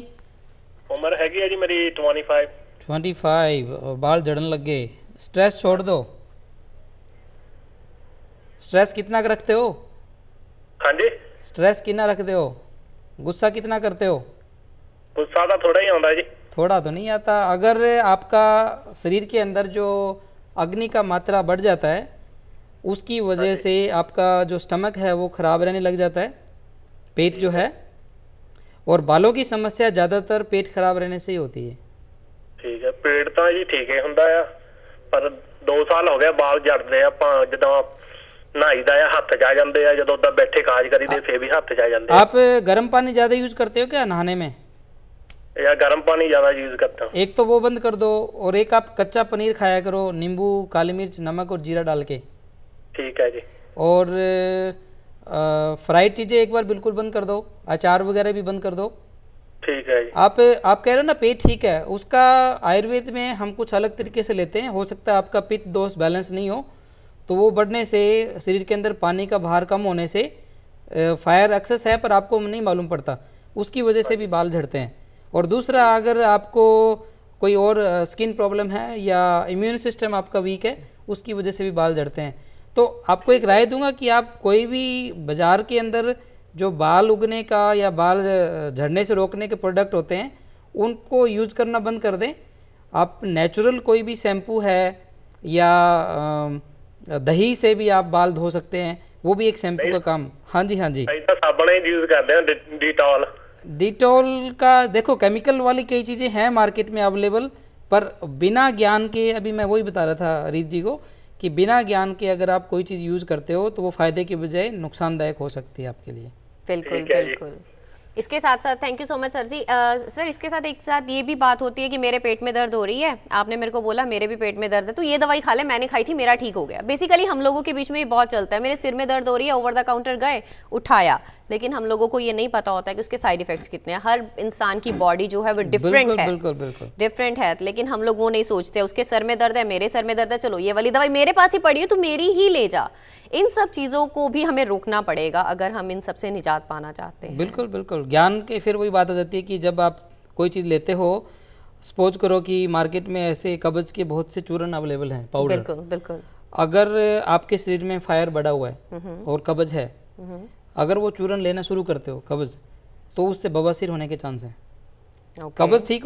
ਉਮਰ ਹੈਗੀ ਹੈ ਜੀ ਮੇਰੀ 25। 25। और बाल झड़न लग गए। स्ट्रेस छोड़ दो। स्ट्रेस कितना रखते हो? हाँ जी। स्ट्रेस कितना रखते हो? गुस्सा कितना करते हो? गुस्सा तो थोड़ा ही आता जी। थोड़ा तो नहीं आता। अगर आपका शरीर के अंदर जो अग्नि का मात्रा बढ़ जाता है, उसकी वजह से आपका जो स्टमक है वो ख़राब रहने लग जाता है, पेट जो है। और बालों की समस्या ज़्यादातर पेट खराब रहने से ही होती है। ठीक है, पेट तो जी ठीक है ਹੁੰਦਾ ਆ, पर 2 ਸਾਲ ਹੋ ਗਏ ਬਾਲ ਝੜਦੇ ਆ। ਆਪਾਂ ਜਦੋਂ ਨਹਾਈਦਾ ਆ ਹੱਥ ਜਾ ਜਾਂਦੇ ਆ, ਜਦੋਂ ਉਦਾਂ ਬੈਠੇ ਕਾਜ ਕਰੀਦੇ ਫੇਰ भी ਹੱਥ ਜਾ ਜਾਂਦੇ ਆ। आप गर्म पानी ज़्यादा यूज करते हो क्या नहाने में? या गर्म पानी ज्यादा यूज करता हूँ। एक तो वो बंद कर दो, और एक आप कच्चा पनीर खाया करो, नींबू, काली मिर्च, नमक और जीरा डाल के। ठीक है जी। और फ्राइड चीज़ें एक बार बिल्कुल बंद कर दो, अचार वगैरह भी बंद कर दो। ठीक है जी। आप कह रहे हो ना पेट ठीक है, उसका आयुर्वेद में हम कुछ अलग तरीके से लेते हैं। हो सकता है आपका पित्त दोष बैलेंस नहीं हो, तो वो बढ़ने से, शरीर के अंदर पानी का भार कम होने से, फायर एक्सेस है पर आपको नहीं मालूम पड़ता, उसकी वजह से भी बाल झड़ते हैं। और दूसरा, अगर आपको कोई और स्किन प्रॉब्लम है या इम्यून सिस्टम आपका वीक है, उसकी वजह से भी बाल झड़ते हैं। तो आपको एक राय दूंगा कि आप कोई भी बाज़ार के अंदर जो बाल उगने का या बाल झड़ने से रोकने के प्रोडक्ट होते हैं, उनको यूज़ करना बंद कर दें। आप नेचुरल कोई भी शैम्पू है या दही से भी आप बाल धो सकते हैं, वो भी एक शैम्पू का काम। हाँ जी, हाँ जी। साबुन ही यूज करते हैं, डिटॉल। डिटॉल का देखो, केमिकल वाली कई चीज़ें हैं मार्केट में अवेलेबल, पर बिना ज्ञान के, अभी मैं वही बता रहा था रीत जी को कि बिना ज्ञान के अगर आप कोई चीज़ यूज़ करते हो तो वो फ़ायदे के बजाय नुकसानदायक हो सकती है आपके लिए। बिल्कुल बिल्कुल। इसके साथ साथ thank you so much sir ji. Sir, इसके साथ एक साथ ये भी बात होती है कि मेरे पेट में दर्द हो रही है, आपने मेरे को बोला मेरे भी पेट में दर्द है, तो ये दवाई खा ले, मैंने खाई थी, मेरा ठीक हो गया। बेसिकली हम लोगों के बीच में ये बहुत चलता है, मेरे सिर में दर्द हो रही है, ओवर द काउंटर गए, उठाया, लेकिन हम लोगों को ये नहीं पता होता है कि उसके साइड इफेक्ट्स कितने हैं। हर इंसान की बॉडी जो है वो डिफरेंट है, बिल्कुल डिफरेंट है, लेकिन हम लोग वो नहीं सोचते। उसके सर में दर्द है, मेरे सर में दर्द है, चलो ये वाली दवाई मेरे पास ही पड़ी है तो मेरी ही ले जा। इन सब चीज़ों को भी हमें रोकना पड़ेगा अगर हम इन सब से निजात पाना चाहते हैं। बिल्कुल बिल्कुल। ज्ञान के फिर वही बात आ जाती है कि जब आप कोई चीज़ लेते हो, सपोज करो कि मार्केट में ऐसे कब्ज के बहुत से चूरन अवेलेबल हैं, पाउडर। बिल्कुल बिल्कुल। अगर आपके शरीर में फायर बढ़ा हुआ है और कब्ज है, अगर वो चूरन लेना शुरू करते हो कब्ज, तो उससे बवासीर होने के चांस हैं। कब्ज ठीक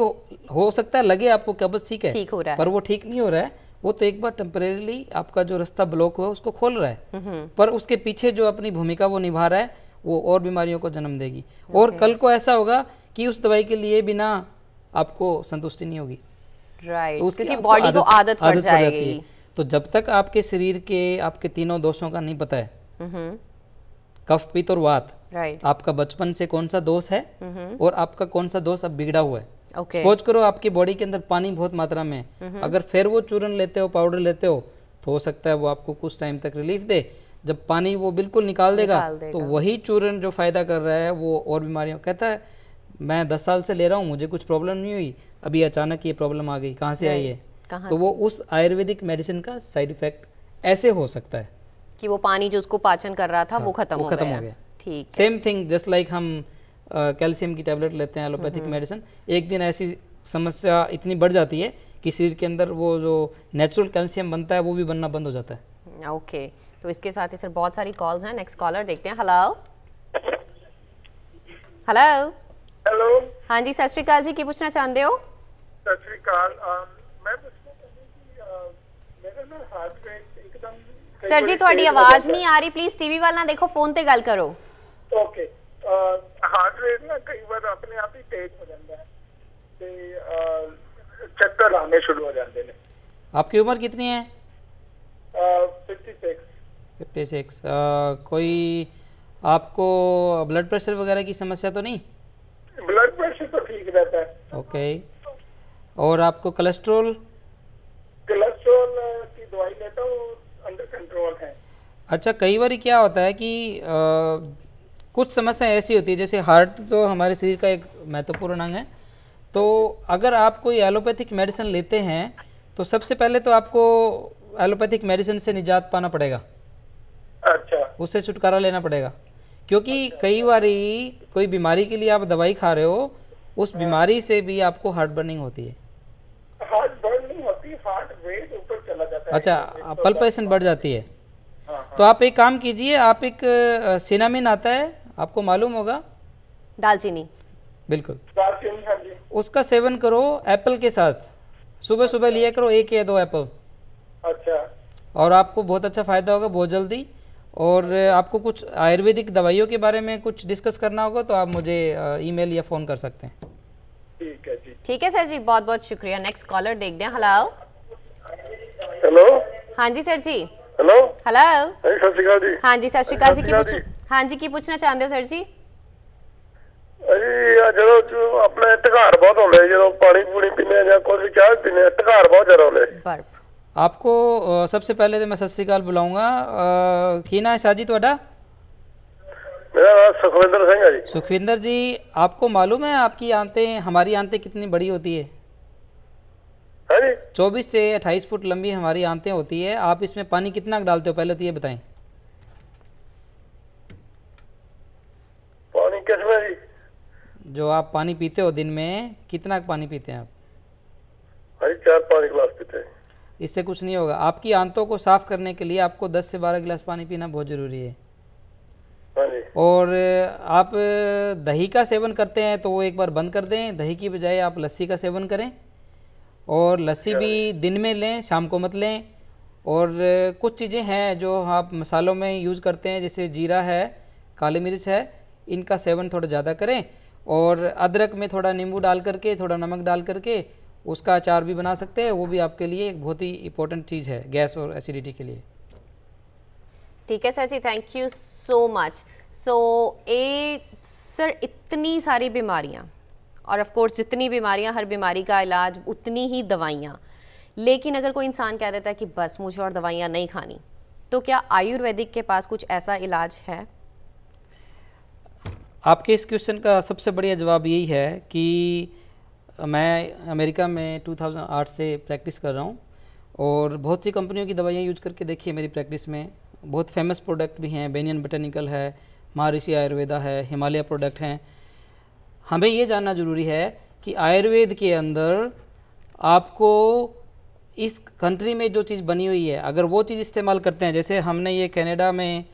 हो सकता है, लगे आपको कब्ज ठीक है, ठीक हो रहा है, पर वो ठीक नहीं हो रहा है। वो तो एक बार टेम्परेरीली आपका जो रास्ता ब्लॉक हुआ उसको खोल रहा है, पर उसके पीछे जो अपनी भूमिका वो निभा रहा है वो और बीमारियों को जन्म देगी। और कल को ऐसा होगा कि उस दवाई के लिए बिना आपको संतुष्टि नहीं होगी। राइट, तो क्योंकि बॉडी को आदत पड़ जाएगी। तो जब तक आपके शरीर के आपके तीनों दोषों का नहीं पता है, कफ, पित्त और वात, राइट, आपका बचपन से कौन सा दोष है और आपका कौन सा दोष अब बिगड़ा हुआ है। सपोज करो आपकी बॉडी के अंदर पानी बहुत मात्रा में है, अगर फिर वो चूरन लेते हो, पाउडर लेते हो, तो हो सकता है वो आपको कुछ टाइम तक रिलीफ दे। जब पानी वो बिल्कुल निकाल देगा तो वही चूरन जो फायदा कर रहा है वो और बीमारियों, कहता है मैं 10 साल से ले रहा हूँ, मुझे कुछ प्रॉब्लम नहीं हुई, अभी अचानक ये प्रॉब्लम आ गई, कहाँ से आई है? कहाँ तो वो उस आयुर्वेदिक मेडिसिन का साइड इफेक्ट ऐसे हो सकता है कि वो पानी जो उसको पाचन कर रहा था वो खत्म हो गया। ठीक है। सेम थिंग जस्ट लाइक हम कैल्शियम की टैबलेट लेते हैं एलोपैथिक मेडिसिन, एक दिन ऐसी समस्या इतनी बढ़ जाती है कि शरीर के अंदर वो जो नेचुरल कैल्शियम बनता है वो भी बनना बंद हो जाता है। ओके, तो इसके साथ ही सर बहुत सारी कॉल्स हैं। नेक्स्ट कॉलर देखते हैं। हेलो हेलो हेलो, हाँ जी, सत श्री अकाल जी, की पूछना चाहते हो? सत श्री अकाल। मैं पूछना चाहती कि मेरा ना हार्ट रेट एकदम सर जी ਤੁਹਾਡੀ ਆਵਾਜ਼ ਨਹੀਂ ਆ ਰਹੀ, ਪਲੀਜ਼ ਟੀਵੀ ਵੱਲ ਨਾ ਦੇਖੋ, ਫੋਨ ਤੇ ਗੱਲ ਕਰੋ। ਓਕੇ, ਹਾਰਟ ਰੇਟ ਨਾ ਕਈ ਵਾਰ ਆਪਣੇ ਆਪ ਹੀ ਤੇਜ਼ ਹੋ ਜਾਂਦਾ ਹੈ ਤੇ ਚੱਕਰ ਆਣੇ ਸ਼ੁਰੂ ਹੋ ਜਾਂਦੇ ਨੇ। आपकी उम्र कितनी है? 56। 56। कोई आपको ब्लड प्रेशर वगैरह की समस्या तो नहीं? ब्लड प्रेशर तो ठीक रहता है। ओके, और आपको कोलेस्ट्रॉल? कोलेस्ट्रॉल की दवाई लेता हूँ, अंडर कंट्रोल है। अच्छा, कई बार क्या होता है कि कुछ समस्याएं ऐसी होती है, जैसे हार्ट जो हमारे शरीर का एक महत्वपूर्ण अंग है, तो अगर आप कोई एलोपैथिक मेडिसिन लेते हैं तो सबसे पहले तो आपको एलोपैथिक मेडिसिन से निजात पाना पड़ेगा। अच्छा। उससे छुटकारा लेना पड़ेगा, क्योंकि कई बारी कोई बीमारी के लिए आप दवाई खा रहे हो, उस बीमारी से भी आपको हार्ट बर्निंग होती है। हार्ट बर्न नहीं होती, हार्ट रेट ऊपर चला जाता है। अच्छा, पल्पेशन बढ़ जाती है। तो आप एक काम कीजिए, आप एक सिनामिन आता है, आपको मालूम होगा, दालचीनी। बिल्कुल, दालचीनी, हाँ जी। उसका सेवन करो एप्पल के साथ, सुबह सुबह लिया करो 1 या 2 एप्पल। अच्छा। और आपको बहुत अच्छा फ़ायदा होगा बहुत जल्दी। और आपको कुछ आयुर्वेदिक दवाइयों के बारे में कुछ डिस्कस करना होगा तो आप मुझे ईमेल या फ़ोन कर सकते हैं। ठीक है जी। ठीक है सर जी, बहुत बहुत शुक्रिया। नेक्स्ट कॉलर देखते हैं। Hello hello. हाँ जी सर जी। हेलो। हेलो सत श्री अकाल जी। हाँ जी, सत श्री अकाल जी, हाँ जी, की पूछना चाहते हो सर जी? जो अपने ढकार बहुत होने, जो पानी पूनी पीने या कोई चाय पीने, ढकार बहुत ज्यादा होने। बर्फ। आपको सबसे पहले तो मैं सत श्री अकाल बुलाऊंगा। की ना है शाह जी ਤੁਹਾਡਾ? मेरा नाम सुखविंदर सिंह है जी। सुखविंदर जी, आपको मालूम है आपकी आंतें, हमारी आंतें कितनी बड़ी होती है? हाँ जी। 24 से 28 फुट लंबी हमारी आंतें होती है। आप इसमें पानी कितना डालते हो, पहले तो ये बताएं। पानी किसमें जी? जो आप पानी पीते हो दिन में, कितना पानी पीते हैं आप? हाँ जी, 4-5 गिलास पीते हैं। इससे कुछ नहीं होगा। आपकी आंतों को साफ करने के लिए आपको 10 से 12 गिलास पानी पीना बहुत ज़रूरी है। हाँ जी। और आप दही का सेवन करते हैं तो वो एक बार बंद कर दें, दही की बजाय आप लस्सी का सेवन करें। और लस्सी भी दिन में लें, शाम को मत लें। और कुछ चीज़ें हैं जो आप मसालों में यूज़ करते हैं, जैसे जीरा है, काली मिर्च है, इनका सेवन थोड़ा ज़्यादा करें। और अदरक में थोड़ा नींबू डाल करके, थोड़ा नमक डाल करके उसका अचार भी बना सकते हैं। वो भी आपके लिए एक बहुत ही इम्पोर्टेंट चीज़ है गैस और एसिडिटी के लिए। ठीक है sir ji, thank you so much. So sir इतनी सारी बीमारियां, और ऑफ कोर्स जितनी बीमारियां, हर बीमारी का इलाज, उतनी ही दवाइयां। लेकिन अगर कोई इंसान कह देता है कि बस मुझे और दवाइयां नहीं खानी, तो क्या आयुर्वेदिक के पास कुछ ऐसा इलाज है? आपके इस क्वेश्चन का सबसे बढ़िया जवाब यही है कि मैं अमेरिका में 2008 से प्रैक्टिस कर रहा हूँ और बहुत सी कंपनियों की दवाइयाँ यूज करके देखी है मेरी प्रैक्टिस में। बहुत फेमस प्रोडक्ट भी हैं, बेनियन बोटेनिकल है, महर्षि आयुर्वेदा है, हिमालय प्रोडक्ट हैं। हमें ये जानना ज़रूरी है कि आयुर्वेद के अंदर आपको इस कंट्री में जो चीज़ बनी हुई है, अगर वो चीज़ इस्तेमाल करते हैं, जैसे हमने ये कनाडा में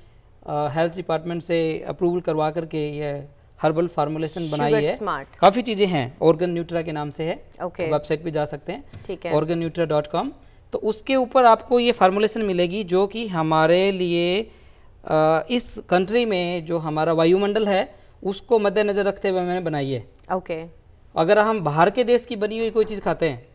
हेल्थ डिपार्टमेंट से अप्रूवल करवा करके ये हर्बल फार्मुलेशन बनाई है। काफ़ी चीज़ें हैं, ऑर्गन न्यूट्रा के नाम से है। okay. वेबसाइट पे जा सकते हैं, ठीक है, organnutra.com। तो उसके ऊपर आपको ये फार्मुलेशन मिलेगी जो कि हमारे लिए इस कंट्री में जो हमारा वायुमंडल है उसको मद्देनज़र रखते हुए मैंने बनाई है। ओके। अगर हम बाहर के देश की बनी हुई कोई चीज़ खाते हैं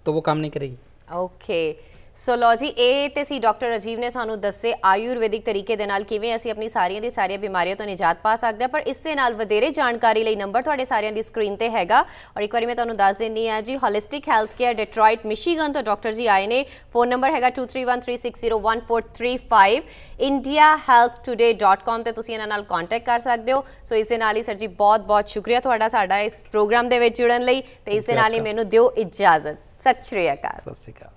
तो वो काम नहीं करेगी। ओके। सो लो जी, ਇਹ ਤੇ ਸੀ ਡਾਕਟਰ ਰਾਜੀਵ ਨੇ ਸਾਨੂੰ ਦੱਸੇ ਆਯੁਰਵੈਦਿਕ ਤਰੀਕੇ ਦੇ ਨਾਲ ਕਿਵੇਂ ਅਸੀਂ ਆਪਣੀ ਸਾਰੀਆਂ ਦੀ ਸਾਰੀਆਂ ਬਿਮਾਰੀਆਂ ਤੋਂ ਨਿਜਾਤ ਪਾ ਸਕਦੇ ਹਾਂ। ਪਰ ਇਸ ਦੇ ਨਾਲ ਵਧੇਰੇ ਜਾਣਕਾਰੀ ਲਈ ਨੰਬਰ ਤੁਹਾਡੇ ਸਾਰਿਆਂ ਦੀ ਸਕਰੀਨ ਤੇ ਹੈਗਾ। ਔਰ ਇੱਕ ਵਾਰੀ ਮੈਂ ਤੁਹਾਨੂੰ ਦੱਸ ਦਿੰਨੀ ਆ ਜੀ, ਹੋਲਿਸਟਿਕ ਹੈਲਥ ਕੇਅਰ ਡਿਟਰੋਇਟ ਮਿਸ਼ੀਗਨ ਤੋਂ ਡਾਕਟਰ ਜੀ ਆਏ ਨੇ। ਫੋਨ ਨੰਬਰ ਹੈਗਾ 2313601435। indiahealthtoday.com ਤੇ ਤੁਸੀਂ ਇਹਨਾਂ ਨਾਲ ਕੰਟੈਕਟ ਕਰ ਸਕਦੇ ਹੋ। ਸੋ ਇਸ ਦੇ ਨਾਲ ਹੀ ਸਰ ਜੀ ਬਹੁਤ ਬਹੁਤ ਸ਼ੁਕਰੀਆ ਤੁਹਾਡਾ ਸਾਡਾ ਇਸ ਪ੍ਰੋਗਰਾਮ ਦੇ ਵਿੱਚ ਜੁੜਨ ਲਈ, ਤੇ ਇਸ ਦੇ ਨਾਲ ਹੀ ਮੈਨੂੰ ਦਿਓ ਇਜਾਜ਼ਤ। सत श्री अकाल। सत श्री अकाल।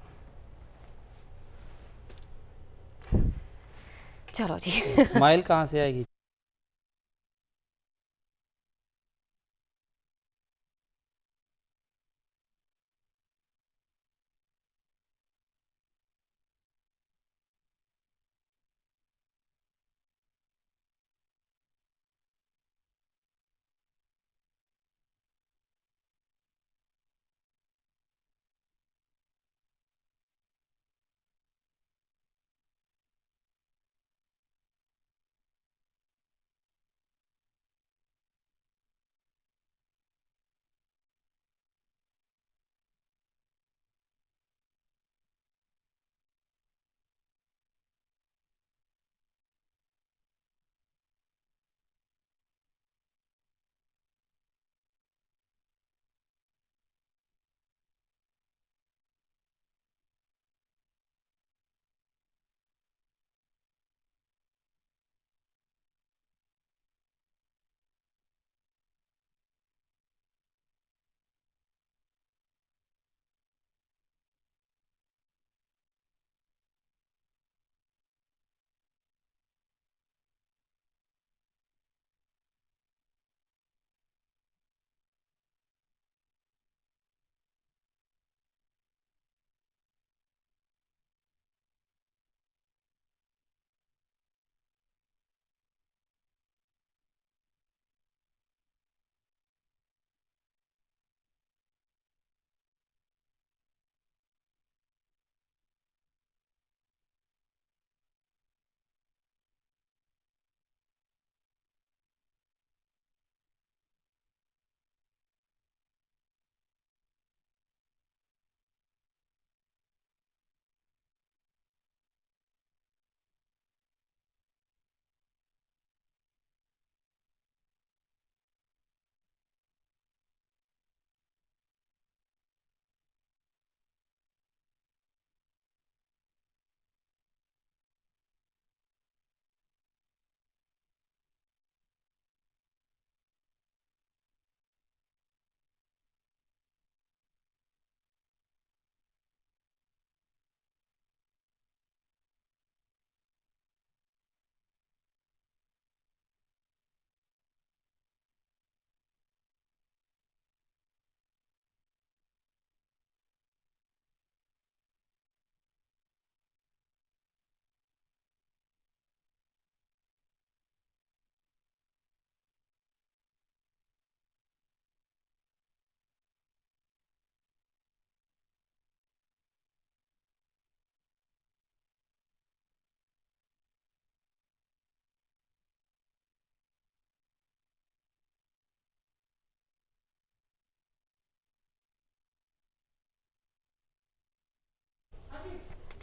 चलो जी स्माइल कहाँ से आएगी?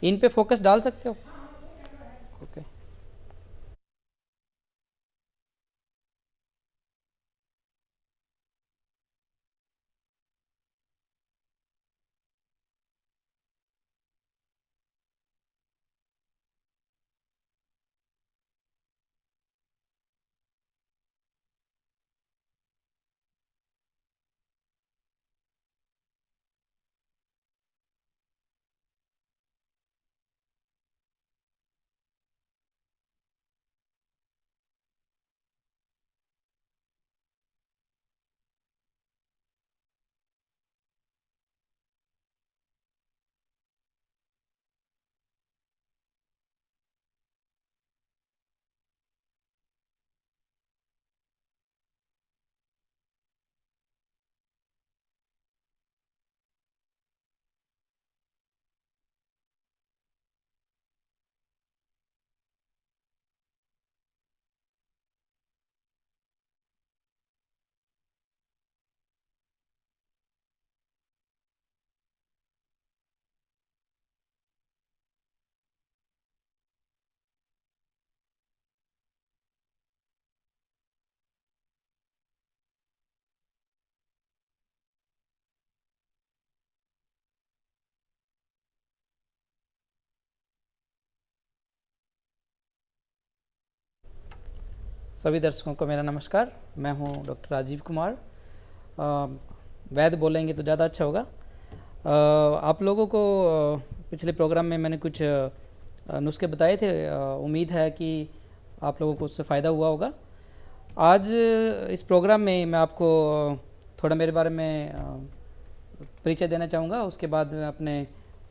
इन पे फोकस डाल सकते हो? ओके। सभी दर्शकों को मेरा नमस्कार। मैं हूं डॉक्टर राजीव कुमार। वैद्य बोलेंगे तो ज़्यादा अच्छा होगा। आप लोगों को पिछले प्रोग्राम में मैंने कुछ नुस्खे बताए थे, उम्मीद है कि आप लोगों को उससे फ़ायदा हुआ होगा। आज इस प्रोग्राम में मैं आपको थोड़ा मेरे बारे में परिचय देना चाहूँगा, उसके बाद मैं अपने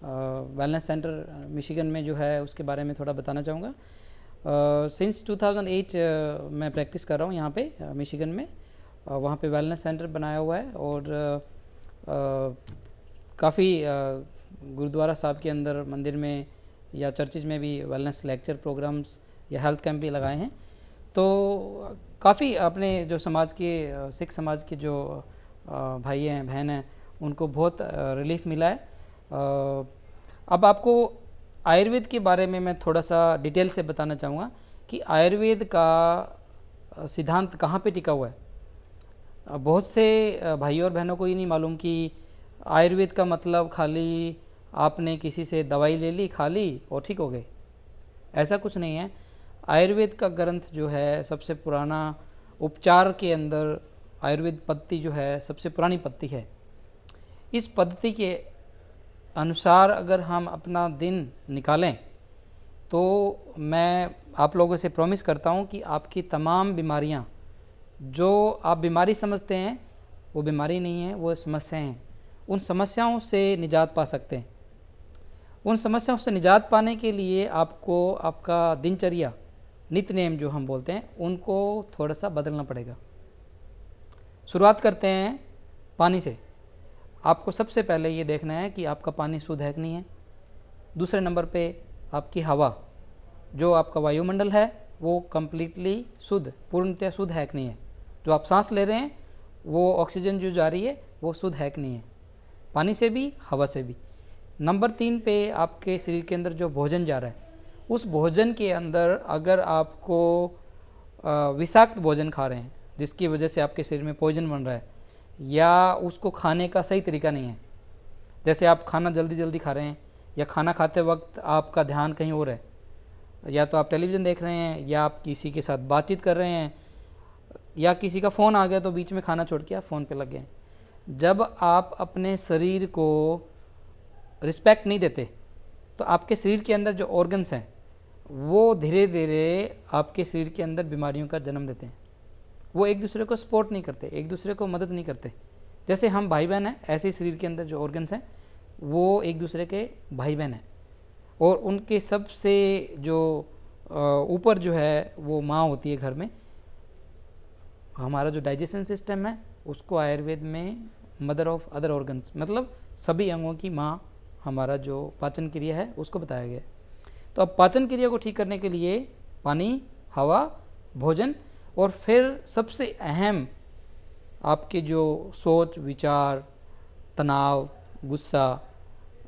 वेलनेस सेंटर मिशिगन में जो है उसके बारे में थोड़ा बताना चाहूँगा। सिंस 2008 मैं प्रैक्टिस कर रहा हूँ यहाँ पे मिशिगन में। वहाँ पे वेलनेस सेंटर बनाया हुआ है और काफ़ी गुरुद्वारा साहब के अंदर, मंदिर में या चर्चिज़ में भी वेलनेस लेक्चर प्रोग्राम्स या हेल्थ कैंप भी लगाए हैं। तो काफ़ी अपने जो समाज के, सिख समाज के जो भाई हैं, बहन हैं, उनको बहुत रिलीफ मिला है। अब आपको आयुर्वेद के बारे में मैं थोड़ा सा डिटेल से बताना चाहूँगा कि आयुर्वेद का सिद्धांत कहाँ पे टिका हुआ है। बहुत से भाइयों और बहनों को ये नहीं मालूम कि आयुर्वेद का मतलब खाली आपने किसी से दवाई ले ली, खा ली और ठीक हो गए, ऐसा कुछ नहीं है। आयुर्वेद का ग्रंथ जो है सबसे पुराना, उपचार के अंदर आयुर्वेद पद्धति जो है सबसे पुरानी पद्धति है। इस पद्धति के अनुसार अगर हम अपना दिन निकालें तो मैं आप लोगों से प्रॉमिस करता हूं कि आपकी तमाम बीमारियां, जो आप बीमारी समझते हैं वो बीमारी नहीं है, वो समस्याएं हैं। उन समस्याओं से निजात पा सकते हैं। उन समस्याओं से निजात पाने के लिए आपको आपका दिनचर्या, नित्य नेम जो हम बोलते हैं, उनको थोड़ा सा बदलना पड़ेगा। शुरुआत करते हैं पानी से। आपको सबसे पहले ये देखना है कि आपका पानी शुद्ध है कि नहीं है। दूसरे नंबर पे आपकी हवा, जो आपका वायुमंडल है, वो कम्प्लीटली शुद्ध, पूर्णतः शुद्ध है कि नहीं है। जो आप सांस ले रहे हैं वो ऑक्सीजन जो जा रही है वो शुद्ध है कि नहीं है, पानी से भी, हवा से भी। नंबर 3 पे आपके शरीर के अंदर जो भोजन जा रहा है, उस भोजन के अंदर अगर आपको विषाक्त भोजन खा रहे हैं जिसकी वजह से आपके शरीर में पॉइजन बन रहा है, या उसको खाने का सही तरीका नहीं है, जैसे आप खाना जल्दी जल्दी खा रहे हैं या खाना खाते वक्त आपका ध्यान कहीं और है, या तो आप टेलीविज़न देख रहे हैं या आप किसी के साथ बातचीत कर रहे हैं या किसी का फ़ोन आ गया तो बीच में खाना छोड़ के आप फ़ोन पे लग गए। जब आप अपने शरीर को रिस्पेक्ट नहीं देते तो आपके शरीर के अंदर जो ऑर्गन्स हैं वो धीरे धीरे आपके शरीर के अंदर बीमारियों का जन्म देते हैं। वो एक दूसरे को सपोर्ट नहीं करते, एक दूसरे को मदद नहीं करते। जैसे हम भाई बहन हैं, ऐसे ही शरीर के अंदर जो ऑर्गन्स हैं वो एक दूसरे के भाई बहन हैं। और उनके सबसे जो ऊपर जो है वो माँ होती है घर में। हमारा जो डाइजेशन सिस्टम है उसको आयुर्वेद में मदर ऑफ अदर ऑर्गन्स, मतलब सभी अंगों की माँ, हमारा जो पाचन क्रिया है उसको बताया गया है। तो अब पाचन क्रिया को ठीक करने के लिए पानी, हवा, भोजन, और फिर सबसे अहम आपके जो सोच विचार, तनाव, गुस्सा,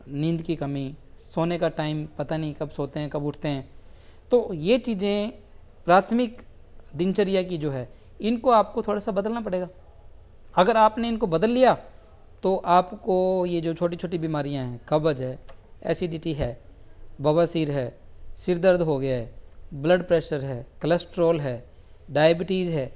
नींद की कमी, सोने का टाइम पता नहीं कब सोते हैं कब उठते हैं, तो ये चीज़ें प्राथमिक दिनचर्या की जो है, इनको आपको थोड़ा सा बदलना पड़ेगा। अगर आपने इनको बदल लिया तो आपको ये जो छोटी छोटी बीमारियां हैं, कब्ज है, एसिडिटी है, बवासीर है, सिर दर्द हो गया है, ब्लड प्रेशर है, कोलेस्ट्रॉल है, डायबिटीज़ है।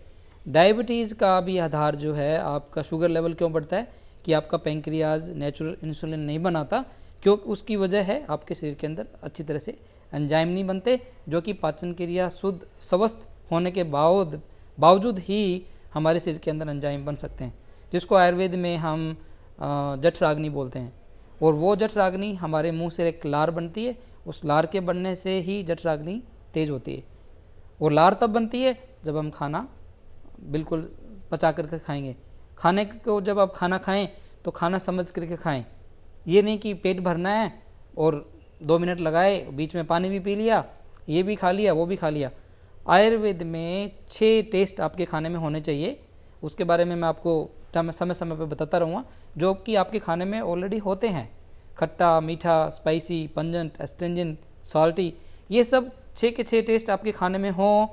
डायबिटीज़ का भी आधार जो है आपका शुगर लेवल क्यों बढ़ता है कि आपका पैंक्रियाज नेचुरल इंसुलिन नहीं बनाता, क्योंकि उसकी वजह है आपके शरीर के अंदर अच्छी तरह से एंजाइम नहीं बनते, जो कि पाचन क्रिया शुद्ध स्वस्थ होने के बावजूद ही हमारे शरीर के अंदर एंजाइम बन सकते हैं, जिसको आयुर्वेद में हम जठराग्नि बोलते हैं। और वो जठराग्नि हमारे मुंह से एक लार बनती है, उस लार के बनने से ही जठराग्नि तेज होती है। और लार तब बनती है जब हम खाना बिल्कुल पचा करके खाएंगे। खाने को जब आप खाना खाएं तो खाना समझ करके खाएं, ये नहीं कि पेट भरना है और 2 मिनट लगाए, बीच में पानी भी पी लिया, ये भी खा लिया, वो भी खा लिया। आयुर्वेद में 6 टेस्ट आपके खाने में होने चाहिए, उसके बारे में मैं आपको समय समय पर बताता रहूँगा, जो कि आपके खाने में ऑलरेडी होते हैं। खट्टा, मीठा, स्पाइसी, पंजेंट, एस्ट्रिंजेंट, सॉल्टी, ये सब 6 के 6 टेस्ट आपके खाने में हों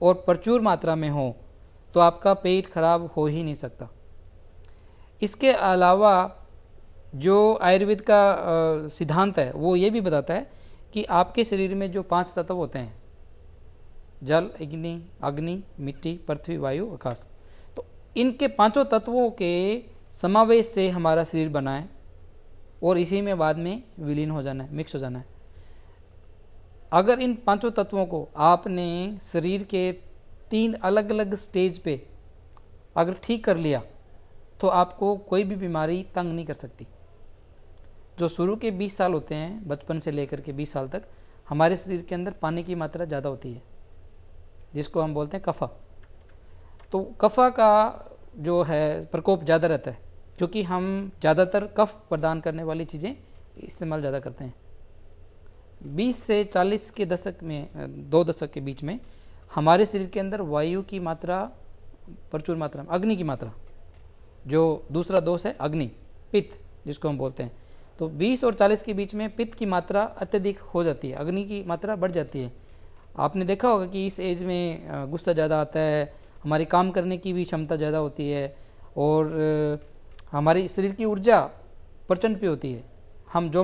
और प्रचुर मात्रा में हो तो आपका पेट खराब हो ही नहीं सकता। इसके अलावा जो आयुर्वेद का सिद्धांत है वो ये भी बताता है कि आपके शरीर में जो 5 तत्व होते हैं, जल, अग्नि, मिट्टी, पृथ्वी, वायु, आकाश, तो इनके 5 तत्वों के समावेश से हमारा शरीर बना है। और इसी में बाद में विलीन हो जाना है, मिक्स हो जाना है। अगर इन पांचों तत्वों को आपने शरीर के 3 अलग अलग स्टेज पे अगर ठीक कर लिया तो आपको कोई भी बीमारी तंग नहीं कर सकती। जो शुरू के 20 साल होते हैं, बचपन से लेकर के 20 साल तक, हमारे शरीर के अंदर पानी की मात्रा ज़्यादा होती है, जिसको हम बोलते हैं कफा। तो कफा का जो है प्रकोप ज़्यादा रहता है, क्योंकि हम ज़्यादातर कफ प्रदान करने वाली चीज़ें इस्तेमाल ज़्यादा करते हैं। 20 से 40 के दशक में, 2 दशक के बीच में हमारे शरीर के अंदर वायु की मात्रा प्रचुर मात्रा में, अग्नि की मात्रा, जो दूसरा दोष है अग्नि, पित्त जिसको हम बोलते हैं, तो 20 और 40 के बीच में पित्त की मात्रा अत्यधिक हो जाती है, अग्नि की मात्रा बढ़ जाती है। आपने देखा होगा कि इस एज में गुस्सा ज़्यादा आता है, हमारी काम करने की भी क्षमता ज़्यादा होती है, और हमारी शरीर की ऊर्जा प्रचंड पे होती है। हम जो